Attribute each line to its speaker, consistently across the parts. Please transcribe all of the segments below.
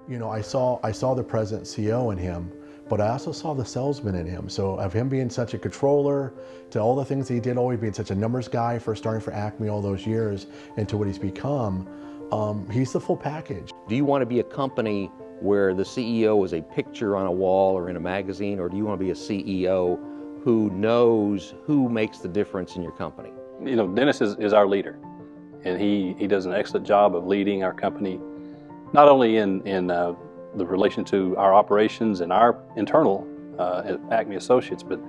Speaker 1: You know, I saw the president CEO in him, but I also saw the salesman in him. So of him being such a controller, to all the things he did, always being such a numbers guy for starting for Acme all those years, and to what he's become, he's the full package.
Speaker 2: Do you want to be a company where the CEO is a picture on a wall or in a magazine, or do you want to be a CEO who knows who makes the difference in your company?
Speaker 3: You know, Dennis is our leader, and he does an excellent job of leading our company, not only in the relation to our operations and our internal Acme associates, but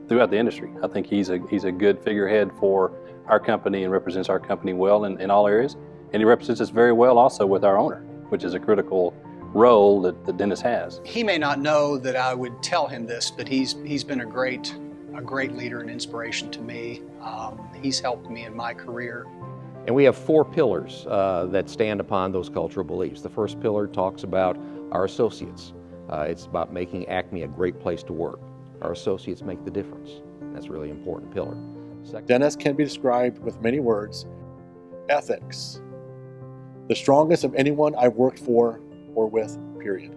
Speaker 3: throughout the industry. I think he's a good figurehead for our company and represents our company well in all areas. And he represents us very well also with our owner, which is a critical role that Dennis has.
Speaker 4: He may not know that I would tell him this, but he's been a great leader and inspiration to me. He's helped me in my career.
Speaker 2: And we have 4 pillars that stand upon those cultural beliefs. The first pillar talks about our associates. It's about making Acme a great place to work. Our associates make the difference. That's a really important pillar.
Speaker 1: Dennis can be described with many words. Ethics. The strongest of anyone I've worked for or with, period.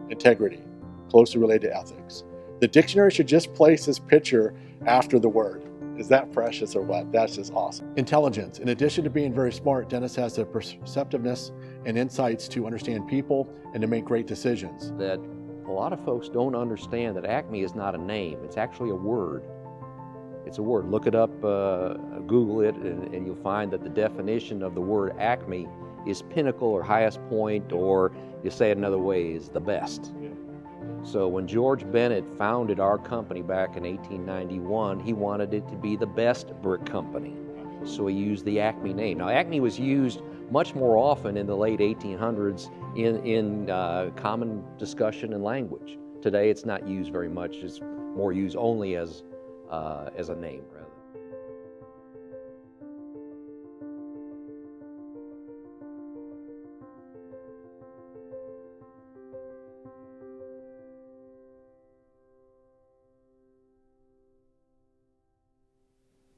Speaker 1: Integrity, closely related to ethics. The dictionary should just place his picture after the word. Is that precious or what? That's just awesome. Intelligence. In addition to being very smart, Dennis has the perceptiveness and insights to understand people and to make great decisions.
Speaker 2: That a lot of folks don't understand that Acme is not a name. It's actually a word. It's a word. Look it up, Google it, and you'll find that the definition of the word Acme is pinnacle or highest point, or you say it another way, is the best. So when George Bennett founded our company back in 1891, he wanted it to be the best brick company. So he used the Acme name. Now Acme was used much more often in the late 1800s in common discussion and language. Today it's not used very much. It's more used only as a name, rather.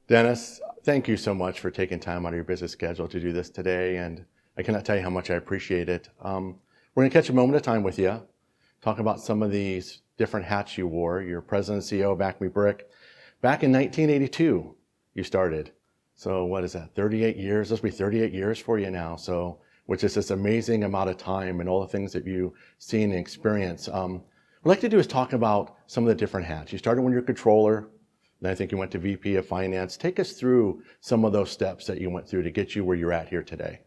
Speaker 1: Dennis, thank you so much for taking time out of your busy schedule to do this today, and I cannot tell you how much I appreciate it. We're going to catch a moment of time with you, talk about some of these different hats you wore. You're president and CEO of Acme Brick. Back in 1982, you started. So what is that, 38 years? This will be 38 years for you now, so which is this amazing amount of time and all the things that you've seen and experienced. What I'd like to do is talk about some of the different hats. You started when you were controller, then I think you went to VP of Finance. Take us through some of those steps that you went through to get you where you're at here today.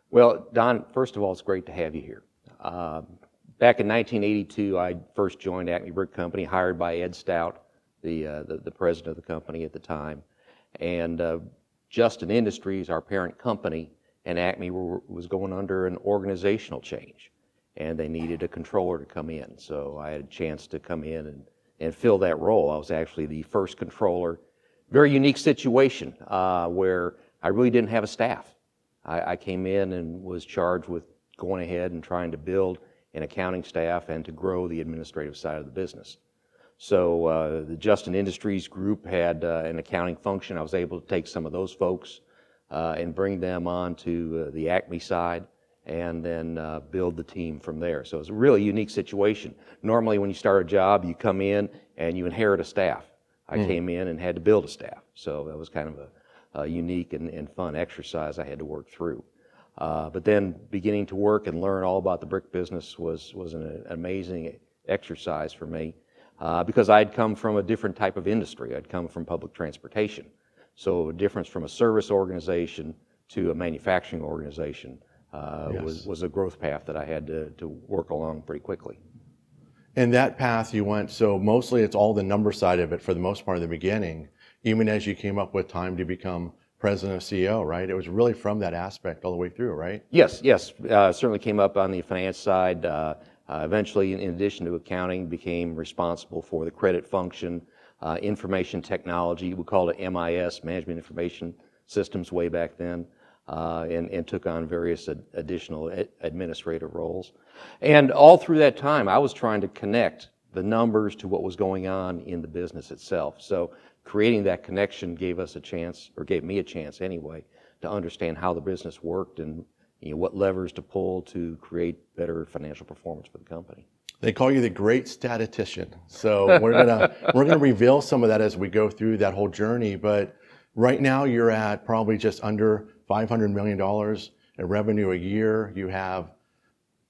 Speaker 2: Well, Don, first of all, it's great to have you here. Back in 1982, I first joined Acme Brick Company, hired by Ed Stout, the president of the company at the time. And Justin Industries, our parent company, and Acme was going under an organizational change, and they needed a controller to come in. So I had a chance to come in and fill that role. I was actually the first controller. Very unique situation where I really didn't have a staff. I came in and was charged with going ahead and trying to build an accounting staff and to grow the administrative side of the business. So the Justin Industries group had an accounting function. I was able to take some of those folks and bring them on to the Acme side, and then build the team from there. So it's a really unique situation. Normally when you start a job, you come in and you inherit a staff. I came in and had to build a staff. So that was kind of a unique and fun exercise I had to work through. But then beginning to work and learn all about the brick business was an amazing exercise for me because I'd come from a different type of industry. I'd come from public transportation. So a difference from a service organization to a manufacturing organization was a growth path that I had to work along pretty quickly.
Speaker 1: And that path you went, so mostly it's all the number side of it for the most part in the beginning, even as you came up with time to become president or CEO, right? It was really from that aspect all the way through, right?
Speaker 2: Yes. Certainly came up on the finance side. Eventually, in addition to accounting, became responsible for the credit function, information technology. We called it MIS, Management Information Systems, way back then. And took on various additional administrative roles. And all through that time, I was trying to connect the numbers to what was going on in the business itself. So creating that connection gave us a chance, or gave me a chance anyway, to understand how the business worked and what levers to pull to create better financial performance for the company.
Speaker 1: They call you the great statistician. So we're gonna reveal some of that as we go through that whole journey. But right now you're at probably just under $500 million in revenue a year. You have,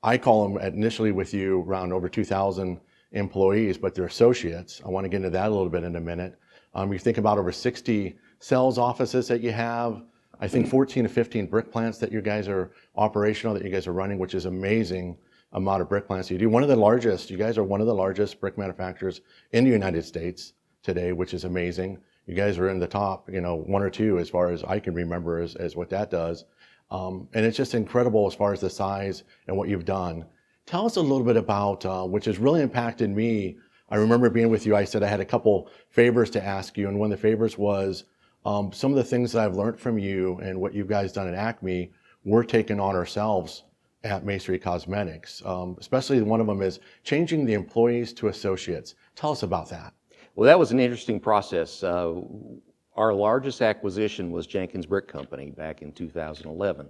Speaker 1: I call them initially with you around over 2,000 employees, but they're associates. I want to get into that a little bit in a minute. You think about over 60 sales offices that you have. I think 14 to 15 brick plants that you guys are operational, that you guys are running, which is amazing amount of brick plants you do. You guys are one of the largest brick manufacturers in the United States today, which is amazing. You guys are in the top, one or two as far as I can remember as what that does. And it's just incredible as far as the size and what you've done. Tell us a little bit about, which has really impacted me. I remember being with you, I said I had a couple favors to ask you, and one of the favors was some of the things that I've learned from you and what you guys done at Acme, we're taking on ourselves at Masonry Cosmetics. Especially one of them is changing the employees to associates. Tell us about that.
Speaker 2: Well, that was an interesting process. Our largest acquisition was Jenkins Brick Company back in 2011.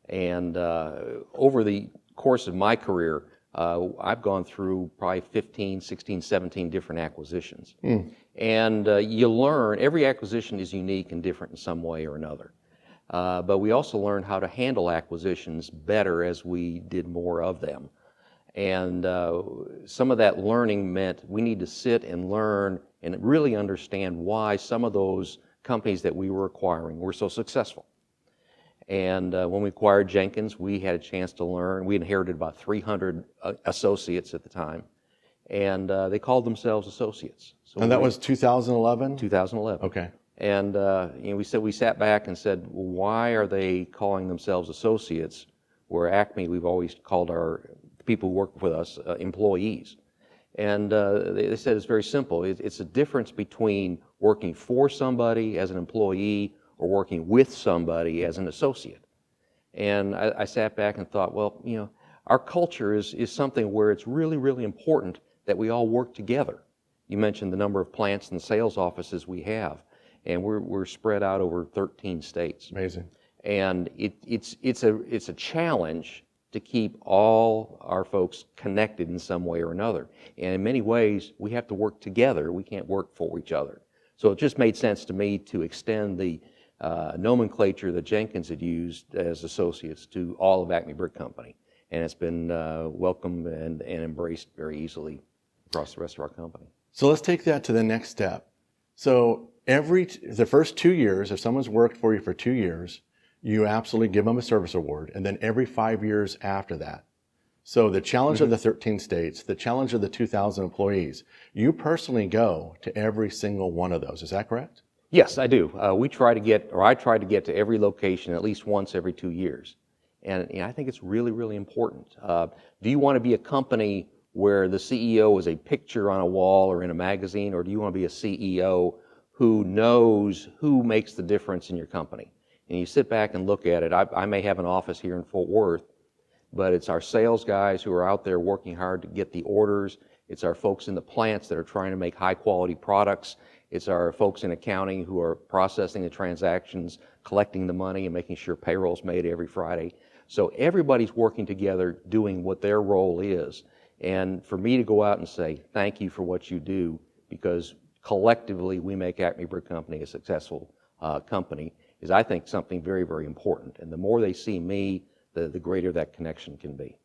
Speaker 2: And over the course of my career, I've gone through probably 15, 16, 17 different acquisitions. And you learn, every acquisition is unique and different in some way or another. But we also learned how to handle acquisitions better as we did more of them. And some of that learning meant we need to sit and learn and really understand why some of those companies that we were acquiring were so successful. And when we acquired Jenkins, we had a chance to learn. We inherited about 300 associates at the time, and they called themselves associates. So
Speaker 1: and that was 2011?
Speaker 2: 2011.
Speaker 1: Okay.
Speaker 2: And we sat back and said, well, why are they calling themselves associates, where Acme, we've always called our people who work with us employees? And they said it's very simple. It's a difference between working for somebody as an employee or working with somebody as an associate. And I sat back and thought, well, our culture is something where it's really, really important that we all work together. You mentioned the number of plants and sales offices we have, and we're spread out over 13 states.
Speaker 1: Amazing.
Speaker 2: And it's a challenge to keep all our folks connected in some way or another. And in many ways, we have to work together. We can't work for each other. So it just made sense to me to extend the nomenclature that Jenkins had used as associates to all of Acme Brick Company. And it's been welcomed and embraced very easily across the rest of our company.
Speaker 1: So let's take that to the next step. So the first 2 years, if someone's worked for you for 2 years, you absolutely give them a service award, and then every 5 years after that. So the challenge of the 13 states, the challenge of the 2,000 employees, you personally go to every single one of those. Is that correct?
Speaker 2: Yes, I do. I try to get to every location at least once every 2 years. And I think it's really, really important. Do you want to be a company where the CEO is a picture on a wall or in a magazine, or do you want to be a CEO who knows who makes the difference in your company? And you sit back and look at it. I may have an office here in Fort Worth, but it's our sales guys who are out there working hard to get the orders. It's our folks in the plants that are trying to make high-quality products. It's our folks in accounting who are processing the transactions, collecting the money, and making sure payroll's made every Friday. So everybody's working together doing what their role is. And for me to go out and say, thank you for what you do, because collectively we make Acme Brick Company a successful company, is I think something very, very important. And the more they see me, the greater that connection can be.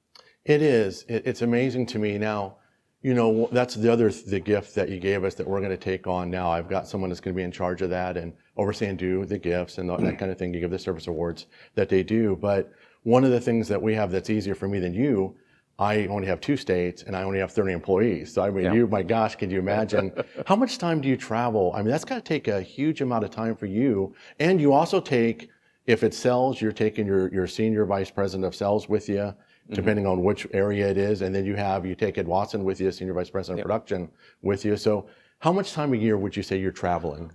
Speaker 2: It
Speaker 1: is. It's amazing to me. Now, that's the gift that you gave us that we're going to take on now. I've got someone that's going to be in charge of that and overseeing the gifts and that kind of thing. You give the service awards that they do. But one of the things that we have that's easier for me than you, I only have 2 states and I only have 30 employees. So my gosh, can you imagine how much time do you travel? I mean, that's got to take a huge amount of time for you. And you also take, if it's sales, you're taking your senior vice president of sales with you, depending on which area it is. And then you take Ed Watson with you, senior vice president of production with you. So how much time a year would you say you're traveling?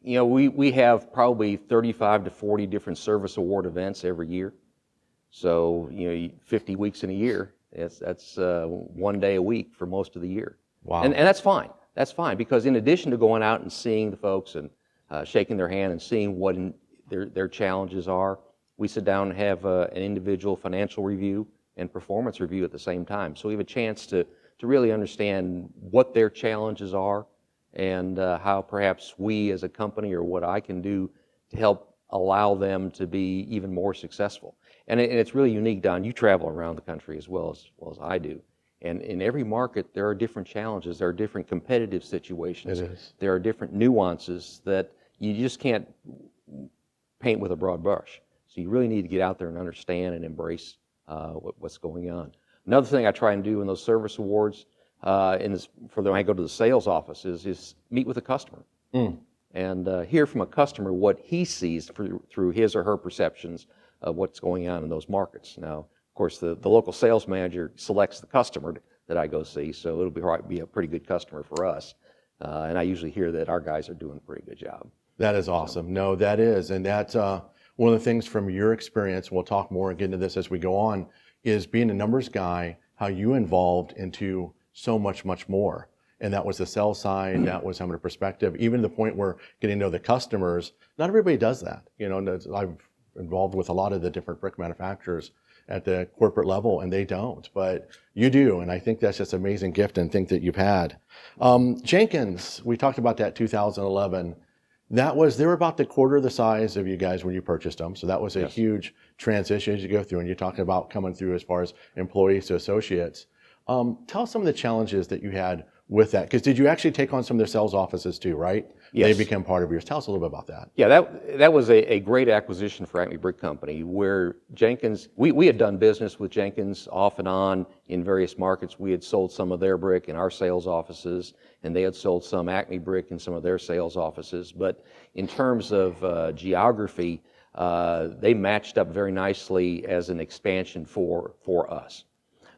Speaker 2: We have probably 35 to 40 different service award events every year. So, 50 weeks in a year, that's 1 day a week for most of the year.
Speaker 1: Wow.
Speaker 2: And that's fine. That's fine, because in addition to going out and seeing the folks and shaking their hand and seing what their challenges are, we sit down and have an individual financial review and performance review at the same time. So we have a chance to really understand what their challenges are and how perhaps we as a company or what I can do to help allow them to be even more successful. And it's really unique, Don. You travel around the country as well as I do. And in every market, there are different challenges. There are different competitive situations.
Speaker 1: It is.
Speaker 2: There are different nuances that you just can't paint with a broad brush. So you really need to get out there and understand and embrace what's going on. Another thing I try and do in those service awards, when I go to the sales office, is meet with a customer and hear from a customer what he sees through his or her perceptions of what's going on in those markets. Now, of course, the local sales manager selects the customer that I go see, so it'll be a pretty good customer for us. And I usually hear that our guys are doing a pretty good job.
Speaker 1: That is awesome. No, that is. And that's one of the things from your experience, we'll talk more and get into this as we go on, is being a numbers guy, how you involved into so much, much more. And that was the sell side, that was having a perspective, even to the point where getting to know the customers. Not everybody does that. You know, I'm involved with a lot of the different brick manufacturers at the corporate level, and they don't, but you do, and I think that's just an amazing gift and thing that you've had. Jenkins, we talked about that 2011. They were about the quarter of the size of you guys when you purchased them, so that was a huge transition as you go through, and you're talking about coming through as far as employees to associates. Tell us some of the challenges that you had with that, because did you actually take on some of their sales offices too, right?
Speaker 2: Yes.
Speaker 1: They became part of yours. Tell us a little bit about that.
Speaker 2: Yeah, that was a great acquisition for Acme Brick Company, where Jenkins, we had done business with Jenkins off and on in various markets. We had sold some of their brick in our sales offices, and they had sold some Acme brick in some of their sales offices. But in terms of geography, they matched up very nicely as an expansion for us.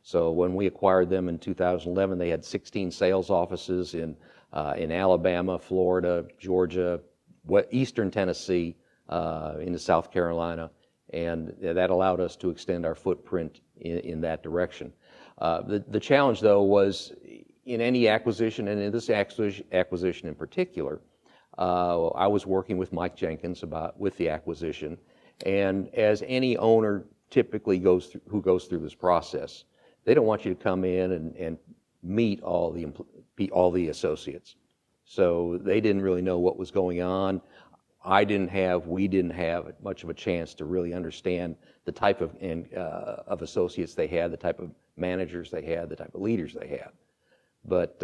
Speaker 2: So when we acquired them in 2011, they had 16 sales offices in Alabama, Florida, Georgia, Eastern Tennessee, into South Carolina, and that allowed us to extend our footprint in that direction. The challenge, though, was in any acquisition, and in this acquisition in particular, I was working with Mike Jenkins with the acquisition, and as any owner typically who goes through this process, they don't want you to come in and meet all the associates. So they didn't really know what was going on. We didn't have much of a chance to really understand the type of associates they had, the type of managers they had, the type of leaders they had. But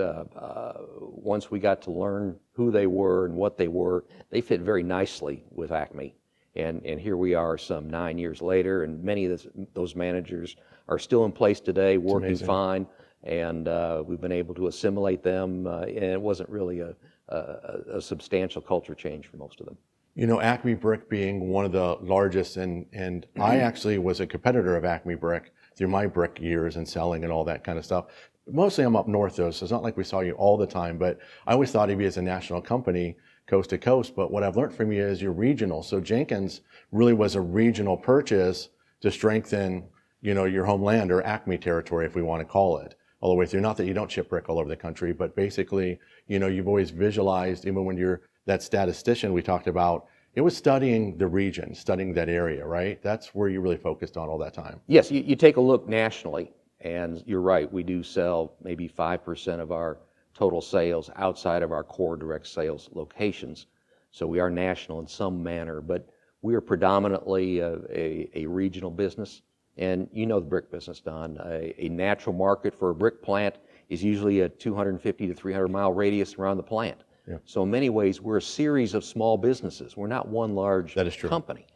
Speaker 2: once we got to learn who they were and what they were, they fit very nicely with Acme. And here we are some 9 years later, and many of those managers are still in place today, working fine, and we've been able to assimilate them, and it wasn't really a substantial culture change for most of them.
Speaker 1: You know, Acme Brick being one of the largest, and I actually was a competitor of Acme Brick through my brick years and selling and all that kind of stuff. Mostly I'm up north though, so it's not like we saw you all the time, but I always thought of you as a national company, coast to coast, but what I've learned from you is you're regional. So Jenkins really was a regional purchase to strengthen, you know, your homeland or Acme territory, if we want to call it, all the way through. Not that you don't ship brick all over the country, but basically, you know, you've always visualized, even when you're that statistician we talked about, it was studying the region, studying that area, right? That's where you really focused on all that time.
Speaker 2: Yes, you take a look nationally, and you're right, we do sell maybe 5% of our total sales outside of our core direct sales locations. So we are national in some manner, but we are predominantly a regional business. And you know the brick business, Don. A natural market for a brick plant is usually a 250 to 300 mile radius around the plant. Yeah. So in many ways, we're a series of small businesses. We're not one large company.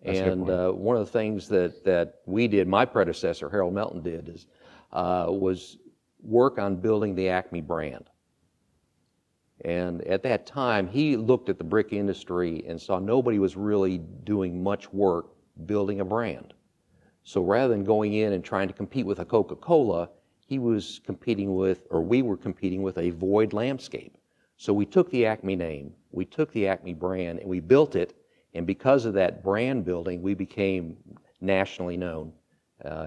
Speaker 2: And one of the things that we did, my predecessor, Harold Melton, did was work on building the Acme brand. And at that time, he looked at the brick industry and saw nobody was really doing much work building a brand. So rather than going in and trying to compete with a Coca-Cola, we were competing with a void landscape. So we took the Acme name, we took the Acme brand, and we built it. And because of that brand building, we became nationally known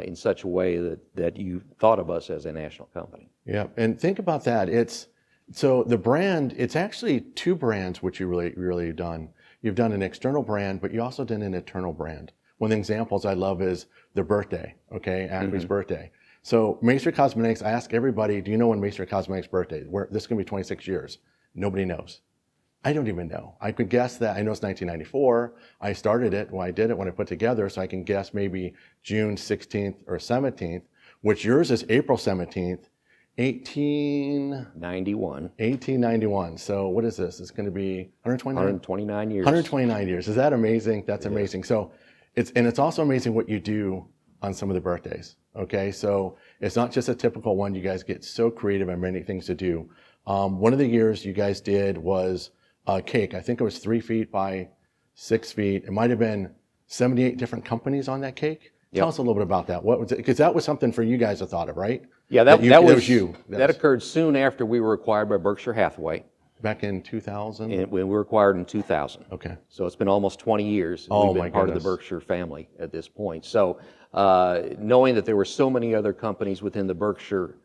Speaker 2: in such a way that you thought of us as a national company.
Speaker 1: Yeah, and think about that. So the brand, it's actually two brands which you really done. You've done an external brand, but you also did an internal brand. one of the examples I love is the birthday, okay, Acme's birthday. So Maestri Cosmetics, I ask everybody, do you know when Maestri Cosmetics' birthday? This is going to be 26 years. Nobody knows. I don't even know. I could guess that. I know it's 1994. I started it when I did it, when I put together, so I can guess maybe June 16th or 17th, which yours is April 17th, 1891. So what is this? It's going to be
Speaker 2: 129 years.
Speaker 1: 129 years. Is that amazing? That's amazing. So it's also amazing what you do on some of the birthdays. Okay, so it's not just a typical one. You guys get so creative and many things to do. One of the years you guys did was a cake. I think it was 3 feet by 6 feet. It might have been 78 different companies on that cake. Tell us a little bit about that. What was it? Because that was something for you guys to thought of, right?
Speaker 2: Yeah, that was
Speaker 1: you.
Speaker 2: That occurred soon after we were acquired by Berkshire Hathaway.
Speaker 1: Back in 2000?
Speaker 2: And we were acquired in 2000.
Speaker 1: Okay.
Speaker 2: So it's been almost 20 years.
Speaker 1: Oh,
Speaker 2: We've been part of the Berkshire family at this point. So knowing that there were so many other companies within the Berkshire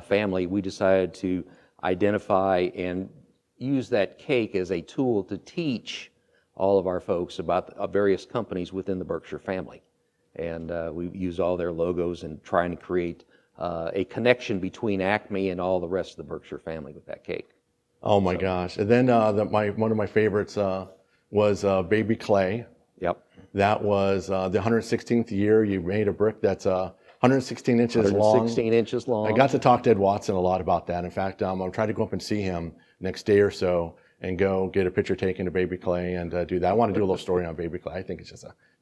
Speaker 2: family, we decided to identify and use that cake as a tool to teach all of our folks about various companies within the Berkshire family. And we use all their logos and trying to create a connection between Acme and all the rest of the Berkshire family with that cake.
Speaker 1: Oh my gosh. And then one of my favorites was Baby Clay.
Speaker 2: Yep.
Speaker 1: That was the 116th year you made a brick that's 116 inches long.
Speaker 2: 116 inches long.
Speaker 1: I got to talk to Ed Watson a lot about that. In fact, I'm trying to go up and see him next day or so and go get a picture taken of Baby Clay and do that. I want to do a little story on Baby Clay. I think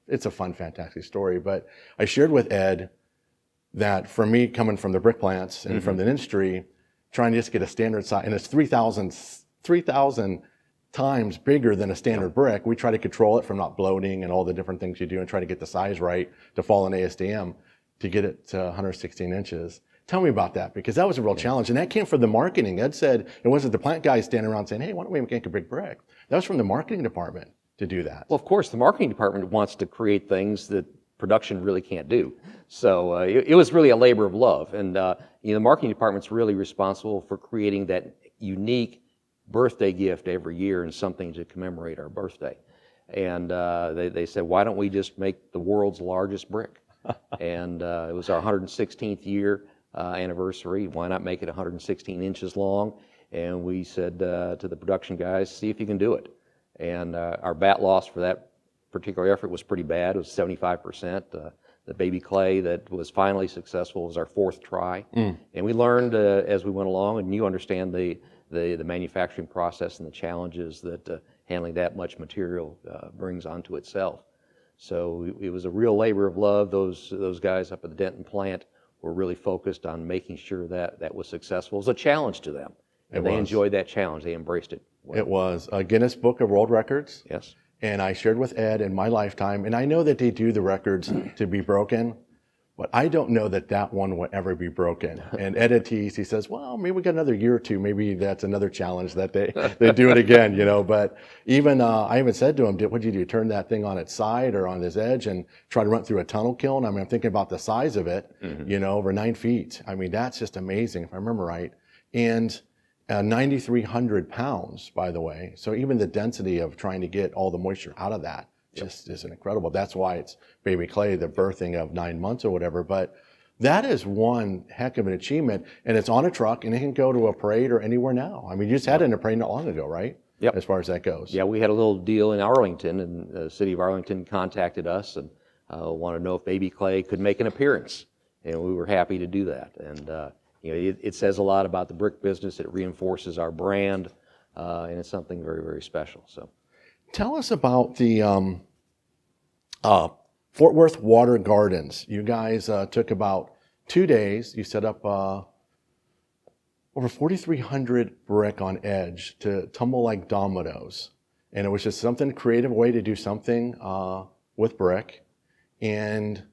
Speaker 1: it's a fun, fantastic story. But I shared with Ed that for me, coming from the brick plants and from the industry, trying to just get a standard size, and it's 3,000 times bigger than a standard brick. We try to control it from not bloating and all the different things you do and try to get the size right to fall in ASTM to get it to 116 inches. Tell me about that, because that was a real challenge. And that came from the marketing. Ed said it wasn't the plant guys standing around saying, hey, why don't we make a big brick? That was from the marketing department to do that.
Speaker 2: Well, of course, the marketing department wants to create things that production really can't do. So it was really a labor of love. And the marketing department's really responsible for creating that unique birthday gift every year and something to commemorate our birthday. And they said, why don't we just make the world's largest brick? And it was our 116th year anniversary. Why not make it 116 inches long? And we said to the production guys, see if you can do it. And our bat loss for that particular effort was pretty bad. It was 75%. The Baby Clay that was finally successful was our 4th try. And we learned as we went along, and you understand the manufacturing process and the challenges that handling that much material brings onto itself. So it was a real labor of love. Those guys up at the Denton plant were really focused on making sure that was successful. It was a challenge to them. And they enjoyed that challenge. They embraced it. Well.
Speaker 1: It was a Guinness Book of World Records.
Speaker 2: Yes.
Speaker 1: And I shared with Ed in my lifetime, and I know that they do the records to be broken, but I don't know that one will ever be broken. And Ed had teased, he says, well, maybe we got another year or two. Maybe that's another challenge that they do it again, But even, I even said to him, what'd you do? Turn that thing on its side or on its edge and try to run through a tunnel kiln? I mean, I'm thinking about the size of it, over 9 feet. I mean, that's just amazing, if I remember right. And 9,300 pounds, by the way. So even the density of trying to get all the moisture out of that just is incredible. That's why it's Baby Clay, the birthing of 9 months or whatever. But that is one heck of an achievement. And it's on a truck, and it can go to a parade or anywhere now. I mean, you just had it in a parade not long ago, right?
Speaker 2: Yep.
Speaker 1: As far as that goes.
Speaker 2: Yeah, we had a little deal in Arlington, and the city of Arlington contacted us and wanted to know if Baby Clay could make an appearance. And we were happy to do that. And it says a lot about the brick business. It reinforces our brand, and it's something very, very special. So,
Speaker 1: tell us about the Fort Worth Water Gardens. You guys took about 2 days. You set up over 4,300 brick on edge to tumble like dominoes, and it was just something creative way to do something with brick. And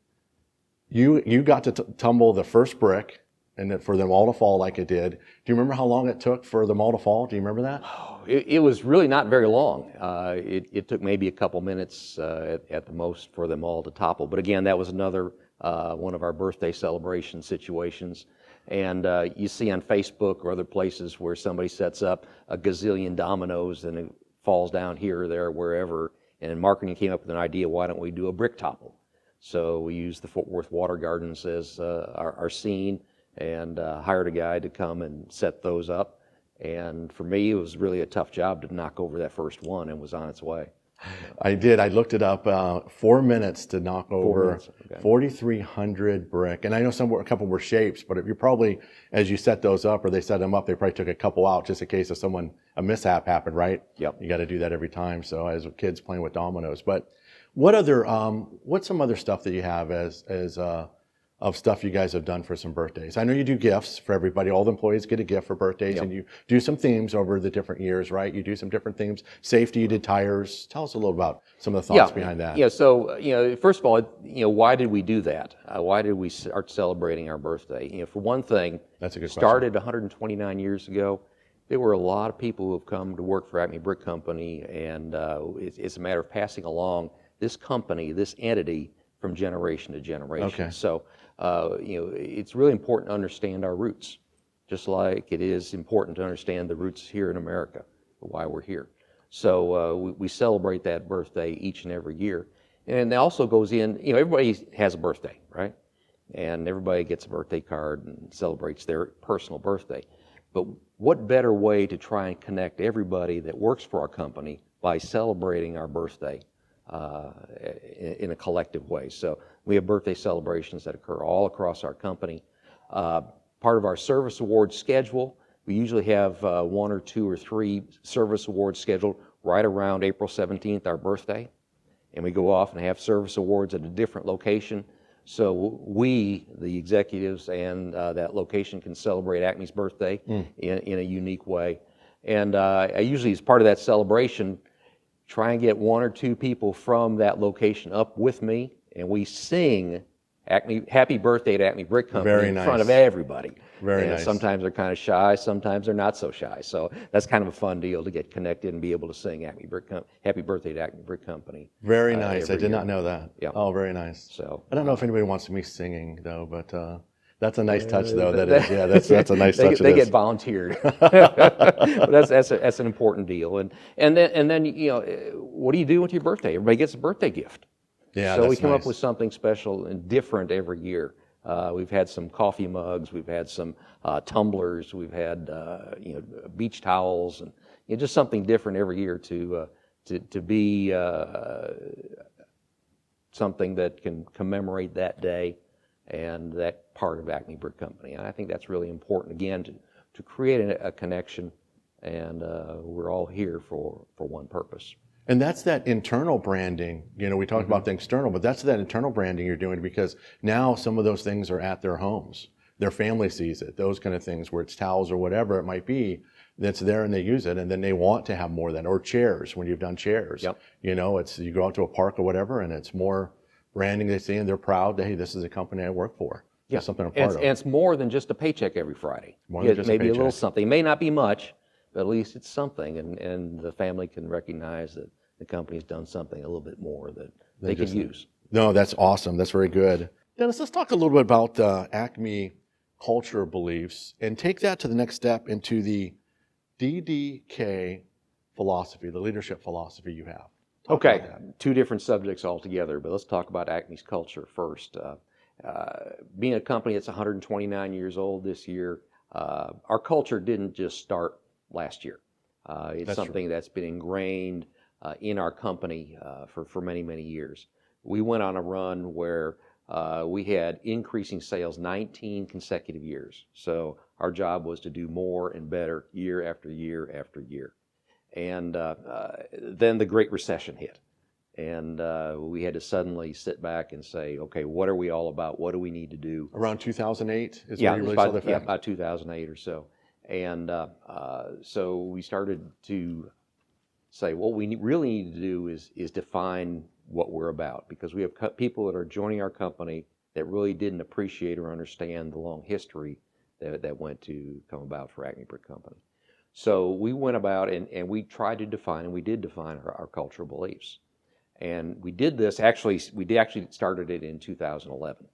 Speaker 1: you got to tumble the first brick, and for them all to fall like it did. Do you remember how long it took for them all to fall? Do you remember that?
Speaker 2: It was really not very long. It took maybe a couple minutes at the most for them all to topple. But again, that was another one of our birthday celebration situations. And you see on Facebook or other places where somebody sets up a gazillion dominoes and it falls down here or there, wherever. And marketing came up with an idea, why don't we do a brick topple? So we used the Fort Worth Water Gardens as our scene, and hired a guy to come and set those up. And for me, it was really a tough job to knock over that first one, and was on its way.
Speaker 1: I did. I looked it up. 4 minutes to knock over 4,300 brick. And I know a couple were shapes, but if you probably, as you set those up or they set them up, they probably took a couple out just in case of a mishap happened, right?
Speaker 2: Yep.
Speaker 1: You got to do that every time. So as kids playing with dominoes. But what's some other stuff that you have of stuff you guys have done for some birthdays? I know you do gifts for everybody. All the employees get a gift for birthdays, and you do some themes over the different years, right? You do some different themes. Safety, you did tires. Tell us a little about some of the thoughts behind that.
Speaker 2: Yeah, so, first of all, why did we do that? Why did we start celebrating our birthday? For one thing,
Speaker 1: that's a good
Speaker 2: started 129 years ago. There were a lot of people who have come to work for Acme Brick Company, and it's a matter of passing along this company, this entity, from generation to generation.
Speaker 1: Okay.
Speaker 2: So, it's really important to understand our roots, just like it is important to understand the roots here in America, why we're here. So we celebrate that birthday each and every year. And it also goes in, everybody has a birthday, right? And everybody gets a birthday card and celebrates their personal birthday. But what better way to try and connect everybody that works for our company by celebrating our birthday in a collective way. So we have birthday celebrations that occur all across our company. Part of our service awards schedule, we usually have 1 or 2 or 3 service awards scheduled right around April 17th, our birthday. And we go off and have service awards at a different location. So we, the executives and that location, can celebrate Acme's birthday in a unique way. And I usually, as part of that celebration, try and get 1 or 2 people from that location up with me, and we sing Happy Birthday to Acme Brick Company in front of everybody.
Speaker 1: Very nice.
Speaker 2: Sometimes they're kind of shy, sometimes they're not so shy. So that's kind of a fun deal to get connected and be able to sing Happy Birthday to Acme Brick Company.
Speaker 1: Very nice. I did not know that.
Speaker 2: Yeah.
Speaker 1: Oh, very nice.
Speaker 2: So
Speaker 1: I don't know if anybody wants me singing though, but that's a nice touch though. That is, yeah, that's a nice touch.
Speaker 2: They get volunteered. But that's an important deal. And then what do you do with your birthday? Everybody gets a birthday gift.
Speaker 1: Yeah,
Speaker 2: so
Speaker 1: that's
Speaker 2: we come
Speaker 1: nice.
Speaker 2: up with something special and different every year. We've had some coffee mugs, we've had some tumblers, we've had beach towels, and just something different every year to be something that can commemorate that day and that part of Acme Brick Company. And I think that's really important, again, to create a connection, and we're all here for one purpose.
Speaker 1: And that's that internal branding. We talked about the external, but that's that internal branding you're doing, because now some of those things are at their homes. Their family sees it, those kind of things, where it's towels or whatever it might be, that's there and they use it, and then they want to have more of that. Or chairs, when you've done chairs.
Speaker 2: Yep.
Speaker 1: You go out to a park or whatever, and it's more branding they see, and they're proud that, hey, this is a company I work for.
Speaker 2: Yeah.
Speaker 1: That's something I'm part of.
Speaker 2: And it's more than just a paycheck every Friday.
Speaker 1: More than just a
Speaker 2: maybe
Speaker 1: paycheck.
Speaker 2: A little something. It may not be much, but at least it's something, and the family can recognize that the company's done something a little bit more that they can use.
Speaker 1: No, that's awesome. That's very good. Dennis, let's talk a little bit about Acme culture beliefs and take that to the next step into the DDK philosophy, the leadership philosophy you have. Talk
Speaker 2: Okay,
Speaker 1: about that.
Speaker 2: 2 different subjects altogether, but let's talk about Acme's culture first. Being a company that's 129 years old this year, our culture didn't just start last year. It's something that's been ingrained in our company for many, many years. We went on a run where we had increasing sales 19 consecutive years. So our job was to do more and better year after year after year. And then the Great Recession hit. And we had to suddenly sit back and say, okay, what are we all about? What do we need to do?
Speaker 1: Around 2008 is when you really saw the effect?
Speaker 2: About 2008 or so. And so we started to say, what we really need to do is define what we're about, because we have people that are joining our company that really didn't appreciate or understand the long history that went to come about for Acme Brick Company. So we went about and we tried to define, and we did define our cultural beliefs. And we did this, we actually started it in 2011.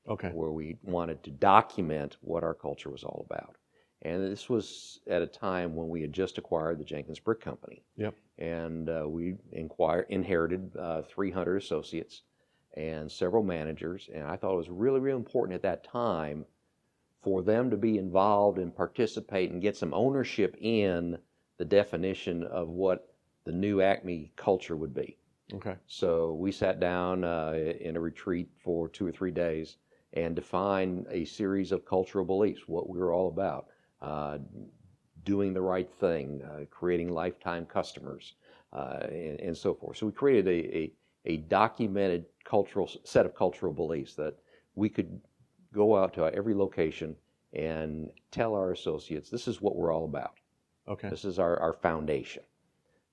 Speaker 1: Okay.
Speaker 2: Where we wanted to document what our culture was all about. And this was at a time when we had just acquired the Jenkins Brick Company.
Speaker 1: Yep.
Speaker 2: And we inherited 300 associates and several managers. And I thought it was really, really important at that time for them to be involved and participate and get some ownership in the definition of what the new Acme culture would be.
Speaker 1: Okay.
Speaker 2: So we sat down in a retreat for 2 or 3 days and defined a series of cultural beliefs, what we were all about. Doing the right thing, creating lifetime customers, and so forth. So we created a documented set of cultural beliefs that we could go out to every location and tell our associates, this is what we're all about.
Speaker 1: Okay.
Speaker 2: This is our foundation.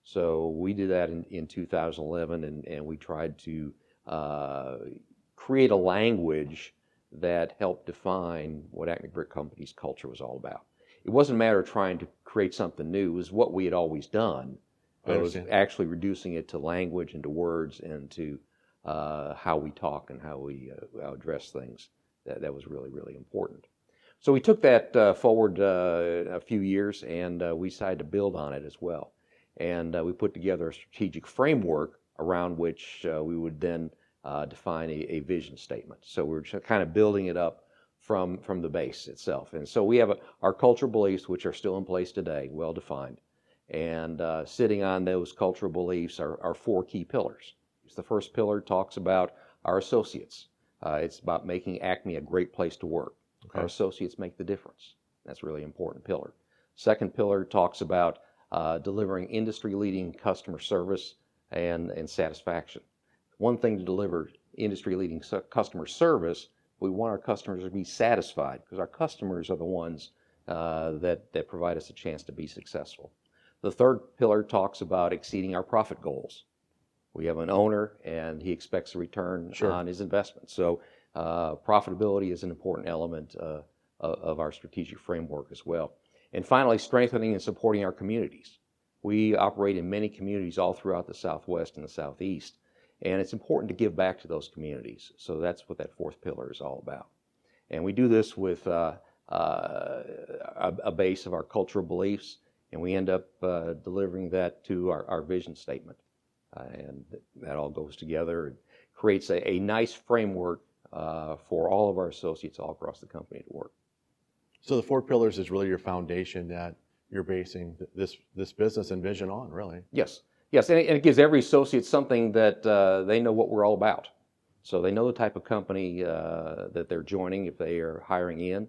Speaker 2: So we did that in 2011, and we tried to create a language that helped define what Acme Brick Company's culture was all about. It wasn't a matter of trying to create something new. It was what we had always done. But it was actually reducing it to language and to words and to how we talk and how we address things. That was really, really important. So we took that forward a few years, and we decided to build on it as well. And we put together a strategic framework around which we would then define a vision statement. So we're just kind of building it up from the base itself. And so we have our cultural beliefs, which are still in place today, well defined. And sitting on those cultural beliefs are 4 key pillars. The first pillar talks about our associates. It's about making Acme a great place to work. Okay. Our associates make the difference. That's a really important pillar. Second pillar talks about delivering industry-leading customer service and satisfaction. One thing to deliver industry-leading customer service, we want our customers to be satisfied, because our customers are the ones that provide us a chance to be successful. The third pillar talks about exceeding our profit goals. We have an owner, and he expects a return on his investment. So profitability is an important element of our strategic framework as well. And finally, strengthening and supporting our communities. We operate in many communities all throughout the Southwest and the Southeast, and it's important to give back to those communities. So that's what that fourth pillar is all about. And we do this with a base of our cultural beliefs, and we end up delivering that to our vision statement. And that all goes together and creates a nice framework for all of our associates all across the company to work.
Speaker 1: So the 4 pillars is really your foundation that you're basing this business and vision on, really.
Speaker 2: Yes, and it gives every associate something that they know what we're all about. So they know the type of company that they're joining if they are hiring in.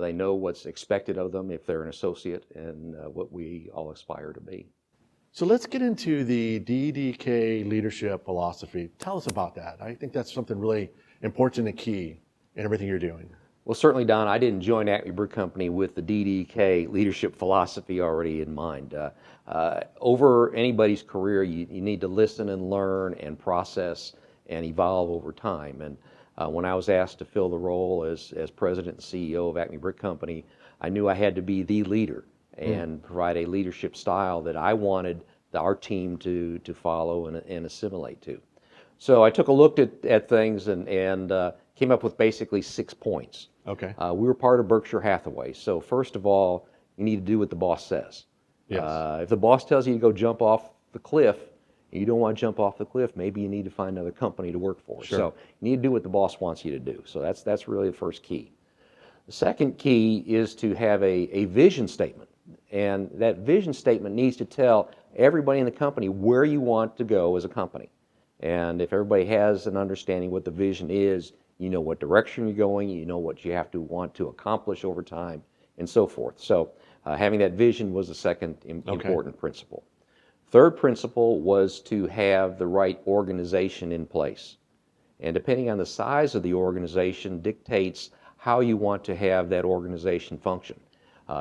Speaker 2: They know what's expected of them if they're an associate, and what we all aspire to be.
Speaker 1: So let's get into the DDK Leadership Philosophy. Tell us about that. I think that's something really important and key in everything you're doing.
Speaker 2: Well, certainly, Don, I didn't join Acme Brick Company with the DDK Leadership Philosophy already in mind. Over anybody's career, you need to listen and learn and process and evolve over time. And when I was asked to fill the role as President and CEO of Acme Brick Company, I knew I had to be the leader and provide a leadership style that I wanted our team to follow and assimilate to. So I took a look at things and came up with basically 6 points.
Speaker 1: Okay.
Speaker 2: We were part of Berkshire Hathaway. So first of all, you need to do what the boss says.
Speaker 1: Yes.
Speaker 2: If the boss tells you to go jump off the cliff, and you don't want to jump off the cliff, maybe you need to find another company to work for.
Speaker 1: Sure.
Speaker 2: So you need to do what the boss wants you to do. So that's really the first key. The second key is to have a vision statement. And that vision statement needs to tell everybody in the company where you want to go as a company. And if everybody has an understanding what the vision is, you know what direction you're going, you know what you have to want to accomplish over time, and so forth. So having that vision was the second important principle. Third principle was to have the right organization in place. And depending on the size of the organization dictates how you want to have that organization function.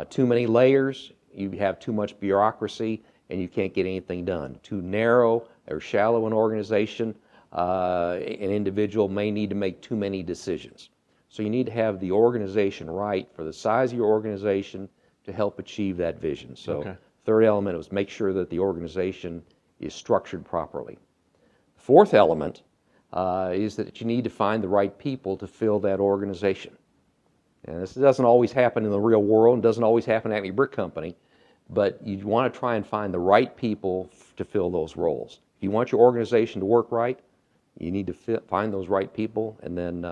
Speaker 2: Too many layers, you have too much bureaucracy, and you can't get anything done. Too narrow or shallow an organization, an individual may need to make too many decisions. So you need to have the organization right for the size of your organization to help achieve that vision. So third element was make sure that the organization is structured properly. Fourth element is that you need to find the right people to fill that organization. And this doesn't always happen in the real world, and doesn't always happen at Acme Brick Company, but you want to try and find the right people to fill those roles. If you want your organization to work right, you need to find those right people, and then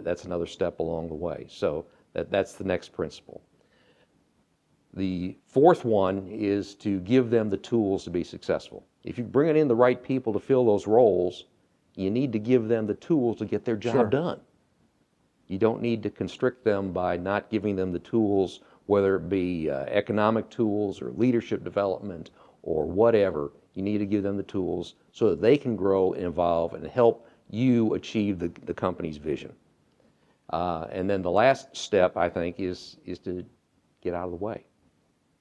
Speaker 2: that's another step along the way. So that's the next principle. The fourth one is to give them the tools to be successful. If you're bringing in the right people to fill those roles, you need to give them the tools to get their job done. You don't need to constrict them by not giving them the tools, whether it be economic tools or leadership development or whatever. You need to give them the tools so that they can grow and evolve and help you achieve the company's vision. And then the last step, I think, is to get out of the way.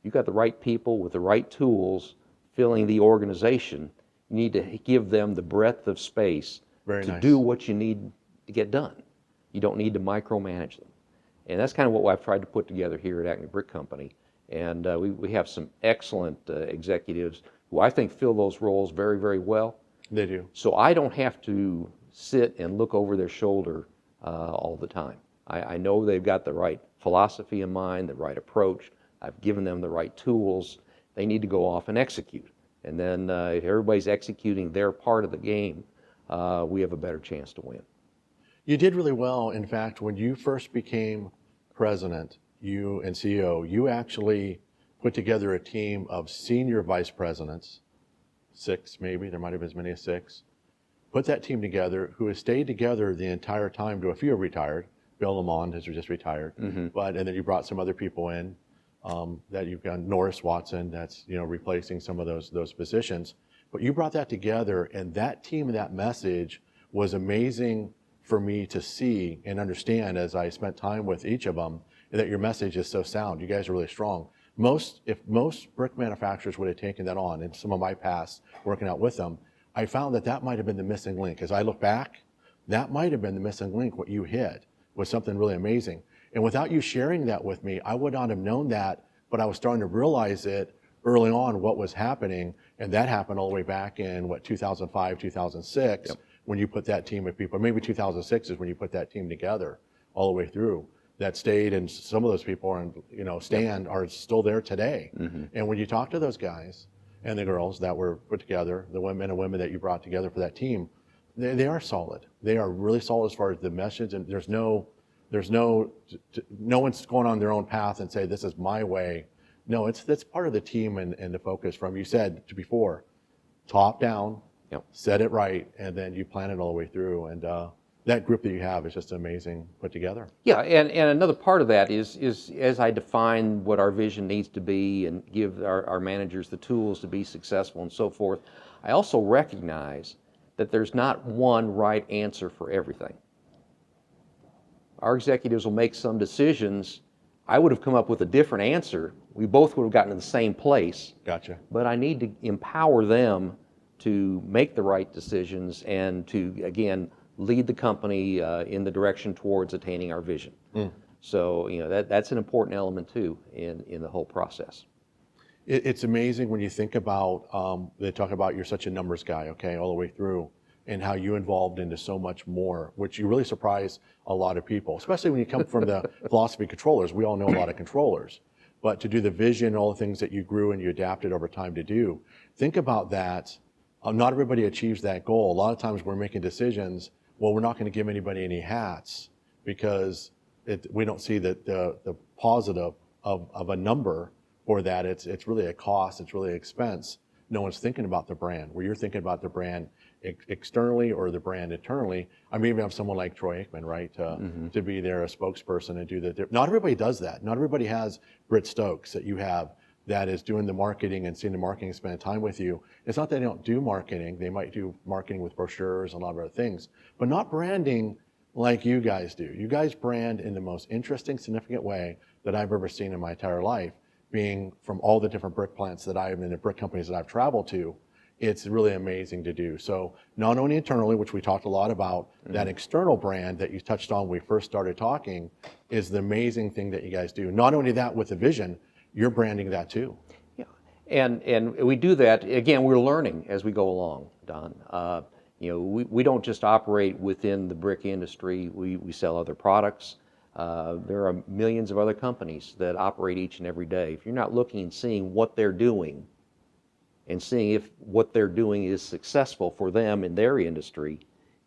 Speaker 2: You've got the right people with the right tools filling the organization. You need to give them the breadth of space to do what you need to get done. You don't need to micromanage them. And that's kind of what I've tried to put together here at Acme Brick Company. And we have some excellent executives who I think fill those roles very, very well.
Speaker 1: They do.
Speaker 2: So I don't have to sit and look over their shoulder all the time. I know they've got the right philosophy in mind, the right approach. I've given them the right tools. They need to go off and execute. And then if everybody's executing their part of the game, we have a better chance to win.
Speaker 1: You did really well. In fact, when you first became president, you and CEO, you actually put together a team of senior vice presidents, 6 maybe, there might have been as many as 6. Put that team together, who has stayed together the entire time. To a few have retired. Bill Lamond has just retired, and then you brought some other people in that you've got Norris Watson, that's replacing some of those positions. But you brought that together, and that team and that message was amazing for me to see and understand as I spent time with each of them, and that your message is so sound. You guys are really strong. If most brick manufacturers would have taken that on, in some of my past working out with them, I found that might have been the missing link. As I look back, that might have been the missing link. What you hit was something really amazing. And without you sharing that with me, I would not have known that, but I was starting to realize it early on, what was happening. And that happened all the way back in 2005, 2006, when you put that team of people, maybe 2006 is when you put that team together all the way through. That stayed, and some of those people are still there today. And when you talk to those guys and the girls that were put together, the men and women that you brought together for that team, they are solid. They are really solid as far as the message, and there's no one's going on their own path and say, this is my way. No, that's part of the team and the focus from, you said to before, top down, set it right, and then you plan it all the way through. And that group that you have is just amazing put together.
Speaker 2: Yeah, and another part of that is as I define what our vision needs to be and give our managers the tools to be successful and so forth, I also recognize that there's not one right answer for everything. Our executives will make some decisions. I would have come up with a different answer. We both would have gotten to the same place.
Speaker 1: Gotcha.
Speaker 2: But I need to empower them to make the right decisions and to, again, lead the company in the direction towards attaining our vision. So, that's an important element too in the whole process.
Speaker 1: It's amazing when you think about, they talk about you're such a numbers guy, all the way through, and how you involved into so much more, which you really surprise a lot of people, especially when you come from the philosophy controllers. We all know a lot of controllers, but to do the vision, all the things that you grew and you adapted over time to do, think about that. Not everybody achieves that goal. A lot of times we're making decisions, well, we're not going to give anybody any hats because we don't see the positive of a number for that. It's really a cost, it's really an expense. No one's thinking about the brand. Where you're thinking about the brand externally or the brand internally. I mean, even have someone like Troy Aikman, right, to be there, a spokesperson, and do that. Not everybody does that. Not everybody has Britt Stokes that you have that is doing the marketing and seeing the marketing, spending time with you. It's not that they don't do marketing. They might do marketing with brochures and a lot of other things, but not branding like you guys do. You guys brand in the most interesting, significant way that I've ever seen in my entire life, being from all the different brick plants that I've in the brick companies that I've traveled to. It's really amazing to do. So not only internally, which we talked a lot about, that external brand that you touched on when we first started talking is the amazing thing that you guys do. Not only that, with the vision, you're branding that too.
Speaker 2: Yeah, and we do that, again, we're learning as we go along, Don. We don't just operate within the brick industry. We sell other products. There are millions of other companies that operate each and every day. If you're not looking and seeing what they're doing and seeing if what they're doing is successful for them in their industry,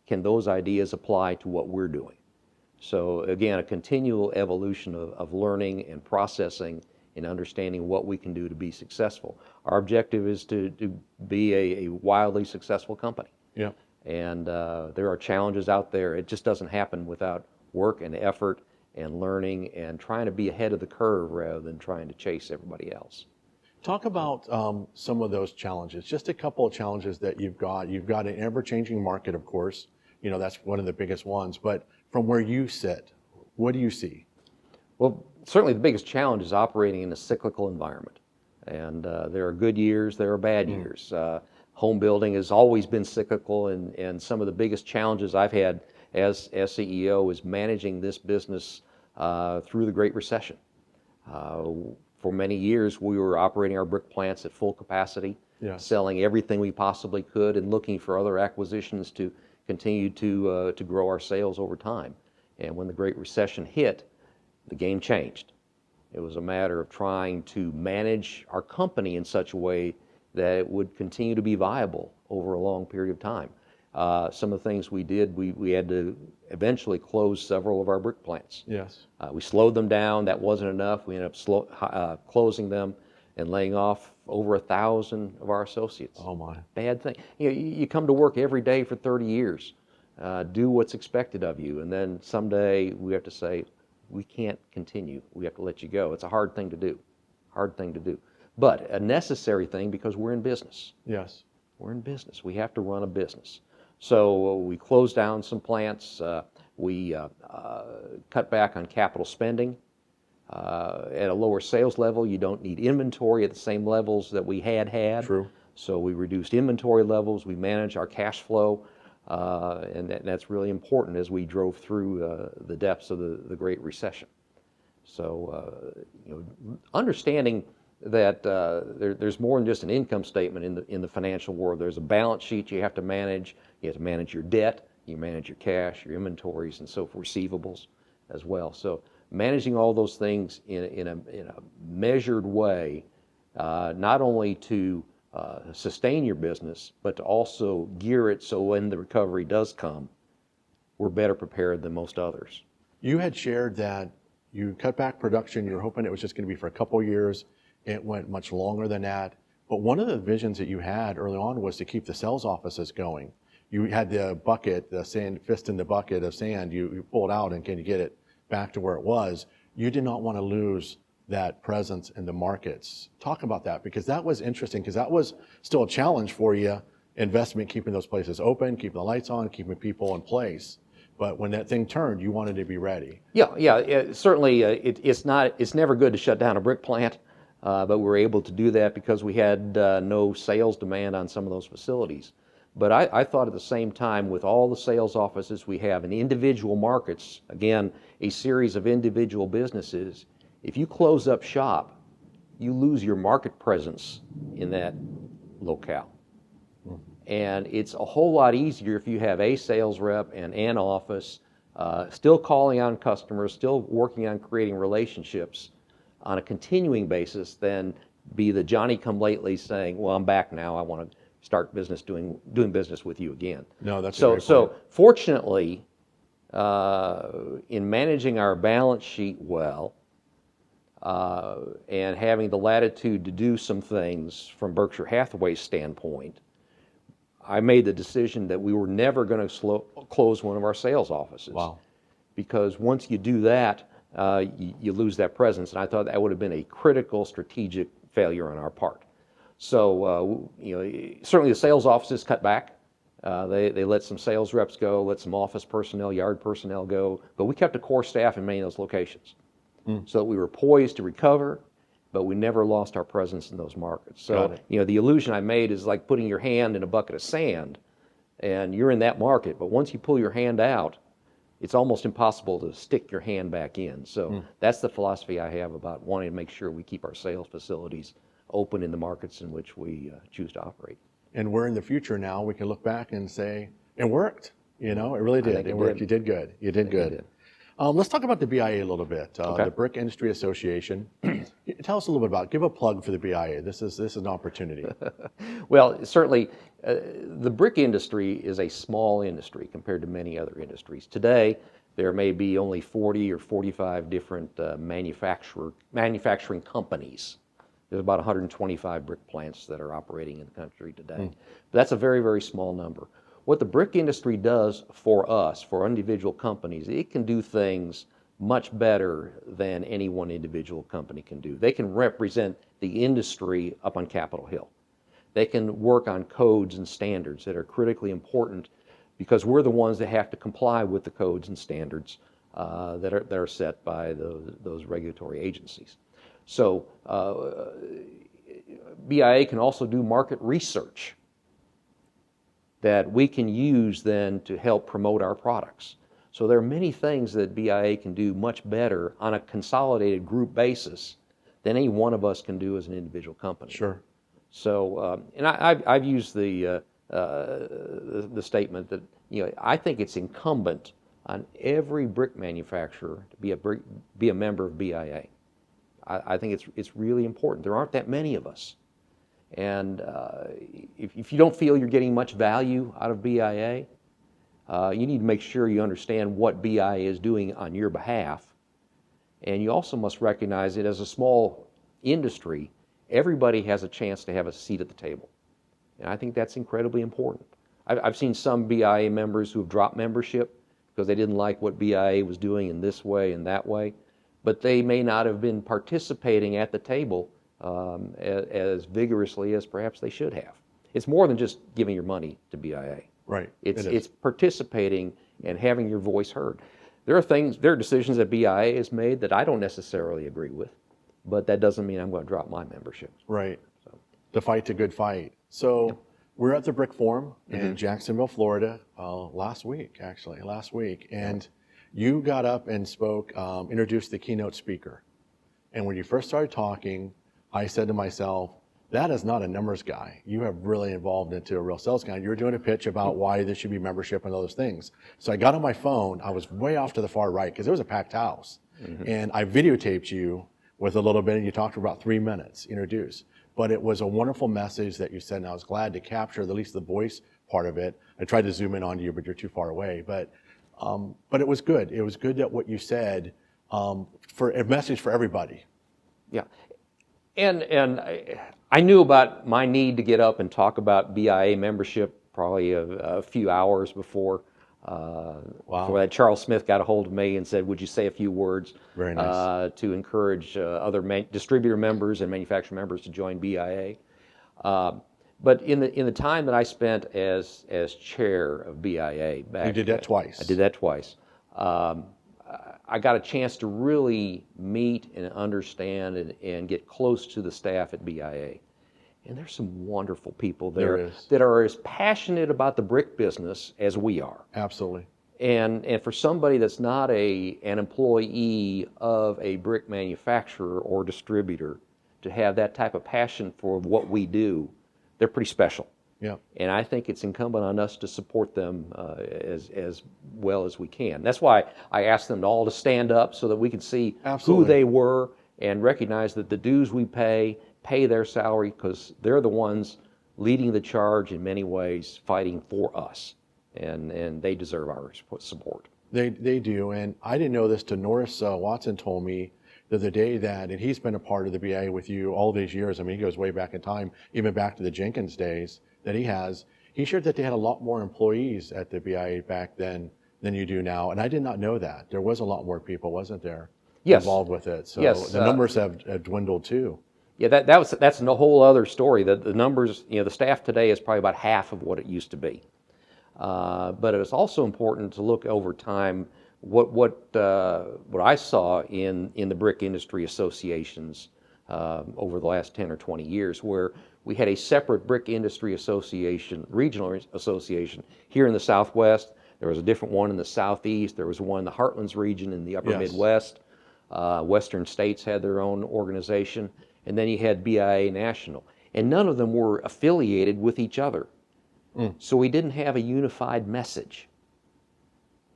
Speaker 2: can those ideas apply to what we're doing? So again, a continual evolution of learning and processing and understanding what we can do to be successful. Our objective is to be a wildly successful company.
Speaker 1: Yeah.
Speaker 2: And there are challenges out there. It just doesn't happen without work and effort and learning and trying to be ahead of the curve rather than trying to chase everybody else.
Speaker 1: Talk about some of those challenges, just a couple of challenges that you've got. You've got an ever-changing market, of course. You know, that's one of the biggest ones. But from where you sit, what do you see?
Speaker 2: Well, certainly the biggest challenge is operating in a cyclical environment. And there are good years, there are bad years. Home building has always been cyclical, and some of the biggest challenges I've had as CEO is managing this business through the Great Recession. For many years, we were operating our brick plants at full capacity, selling everything we possibly could and looking for other acquisitions to continue to grow our sales over time. And when the Great Recession hit, the game changed. It was a matter of trying to manage our company in such a way that it would continue to be viable over a long period of time. Some of the things we did, we had to eventually close several of our brick plants.
Speaker 1: Yes.
Speaker 2: We slowed them down. That wasn't enough. We ended up closing them and laying off over 1,000 of our associates.
Speaker 1: Oh my.
Speaker 2: Bad thing. You know, you come to work every day for 30 years, do what's expected of you, and then someday we have to say, we can't continue. We have to let you go. It's a hard thing to do. Hard thing to do. But a necessary thing because we're in business.
Speaker 1: Yes.
Speaker 2: We're in business. We have to run a business. So we closed down some plants. We cut back on capital spending. At a lower sales level, you don't need inventory at the same levels that we had.
Speaker 1: True.
Speaker 2: So we reduced inventory levels. We managed our cash flow. And that's really important as we drove through the depths of the Great Recession. So, understanding that there's more than just an income statement in the financial world. There's a balance sheet you have to manage. You have to manage your debt. You manage your cash, your inventories, and so forth, receivables as well. So managing all those things in a measured way, not only to sustain your business, but to also gear it so when the recovery does come, we're better prepared than most others.
Speaker 1: You had shared that you cut back production. You were hoping it was just going to be for a couple of years. It went much longer than that. But one of the visions that you had early on was to keep the sales offices going. You had the bucket, the sand, fist in the bucket of sand. You pulled out and can you get it back to where it was? You did not want to lose that presence in the markets. Talk about that, because that was interesting, because that was still a challenge for you, investment, keeping those places open, keeping the lights on, keeping people in place. But when that thing turned, you wanted to be ready.
Speaker 2: Yeah. Certainly, it's never good to shut down a brick plant, but we were able to do that because we had no sales demand on some of those facilities. But I thought at the same time, with all the sales offices we have in individual markets, again, a series of individual businesses, if you close up shop, you lose your market presence in that locale. And it's a whole lot easier if you have a sales rep and an office, still calling on customers, still working on creating relationships on a continuing basis than be the Johnny-come-lately saying, well, I'm back now, I want to start business doing business with you again.
Speaker 1: No, that's
Speaker 2: so fortunately, in managing our balance sheet well, and having the latitude to do some things from Berkshire Hathaway's standpoint, I made the decision that we were never going to close one of our sales offices.
Speaker 1: Wow. Because
Speaker 2: once you do that, you lose that presence, and I thought that would have been a critical strategic failure on our part. So, certainly the sales offices cut back. They let some sales reps go, let some office personnel, yard personnel go, but we kept a core staff in many of those locations. So that we were poised to recover, but we never lost our presence in those markets. So, the illusion I made is like putting your hand in a bucket of sand, and you're in that market, but once you pull your hand out, it's almost impossible to stick your hand back in. So that's the philosophy I have about wanting to make sure we keep our sales facilities open in the markets in which we choose to operate.
Speaker 1: And we're in the future now. We can look back and say, it worked. It really did. It worked. You did good. You did good. Let's talk about the BIA a little bit.
Speaker 2: Okay.
Speaker 1: The Brick Industry Association. Tell us a little bit about. Give a plug for the BIA. This is an opportunity.
Speaker 2: Well, certainly, the brick industry is a small industry compared to many other industries. Today, there may be only 40 or 45 different manufacturing companies. There's about 125 brick plants that are operating in the country today. But that's a very, very small number. What the brick industry does for us, for individual companies, it can do things much better than any one individual company can do. They can represent the industry up on Capitol Hill. They can work on codes and standards that are critically important because we're the ones that have to comply with the codes and standards that are set by those regulatory agencies. So BIA can also do market research that we can use then to help promote our products. So there are many things that BIA can do much better on a consolidated group basis than any one of us can do as an individual company.
Speaker 1: Sure.
Speaker 2: So, and I've used the statement that I think it's incumbent on every brick manufacturer to be a member of BIA. I think it's really important. There aren't that many of us. And if you don't feel you're getting much value out of BIA, you need to make sure you understand what BIA is doing on your behalf. And you also must recognize that as a small industry, everybody has a chance to have a seat at the table. And I think that's incredibly important. I've seen some BIA members who have dropped membership because they didn't like what BIA was doing in this way and that way, but they may not have been participating at the table as vigorously as perhaps they should have. It's more than just giving your money to BIA.
Speaker 1: Right.
Speaker 2: It's participating and having your voice heard. There are decisions that BIA has made that I don't necessarily agree with, but that doesn't mean I'm going to drop my membership.
Speaker 1: Right. So. The fight's a good fight. So we're at the Brick Forum in Jacksonville, Florida, last week, and you got up and spoke, introduced the keynote speaker. And when you first started talking, I said to myself, that is not a numbers guy. You have really evolved into a real sales guy. You were doing a pitch about why there should be membership and all those things. So I got on my phone. I was way off to the far right because it was a packed house. And I videotaped you with a little bit, and you talked for about 3 minutes, introduce. But it was a wonderful message that you said, and I was glad to capture at least the voice part of it. I tried to zoom in on you, but you're too far away. But it was good. It was good that what you said, for a message for everybody.
Speaker 2: Yeah. And I knew about my need to get up and talk about BIA membership probably a few hours before before that Charles Smith got a hold of me and said, would you say a few words
Speaker 1: Very nice.
Speaker 2: To encourage other distributor members and manufacturer members to join BIA. But in the time that I spent as chair of BIA back,
Speaker 1: You did that twice.
Speaker 2: I did that twice. I got a chance to really meet and understand and get close to the staff at BIA. And there's some wonderful people there that are as passionate about the brick business as we are.
Speaker 1: Absolutely.
Speaker 2: And for somebody that's not an employee of a brick manufacturer or distributor to have that type of passion for what we do, they're pretty special.
Speaker 1: Yeah.
Speaker 2: And I think it's incumbent on us to support them as well as we can. That's why I asked them all to stand up so that we could see who they were and recognize that the dues we pay their salary because they're the ones leading the charge in many ways, fighting for us. And they deserve our support.
Speaker 1: They do. And I didn't know this till Norris Watson told me the other day that, and he's been a part of the BIA with you all these years. I mean, he goes way back in time, even back to the Jenkins days that he has. He shared that they had a lot more employees at the BIA back then than you do now. And I did not know that. There was a lot more people, wasn't there, involved with it? So the numbers have dwindled too.
Speaker 2: Yeah, that's a whole other story. The numbers, the staff today is probably about half of what it used to be. But it was also important to look over time what I saw in the brick industry associations over the last 10 or 20 years, where we had a separate brick industry association, regional association here in the Southwest. There was a different one in the Southeast. There was one in the Heartlands region in the Upper Midwest. Western states had their own organization. And then you had BIA National. And none of them were affiliated with each other. So we didn't have a unified message.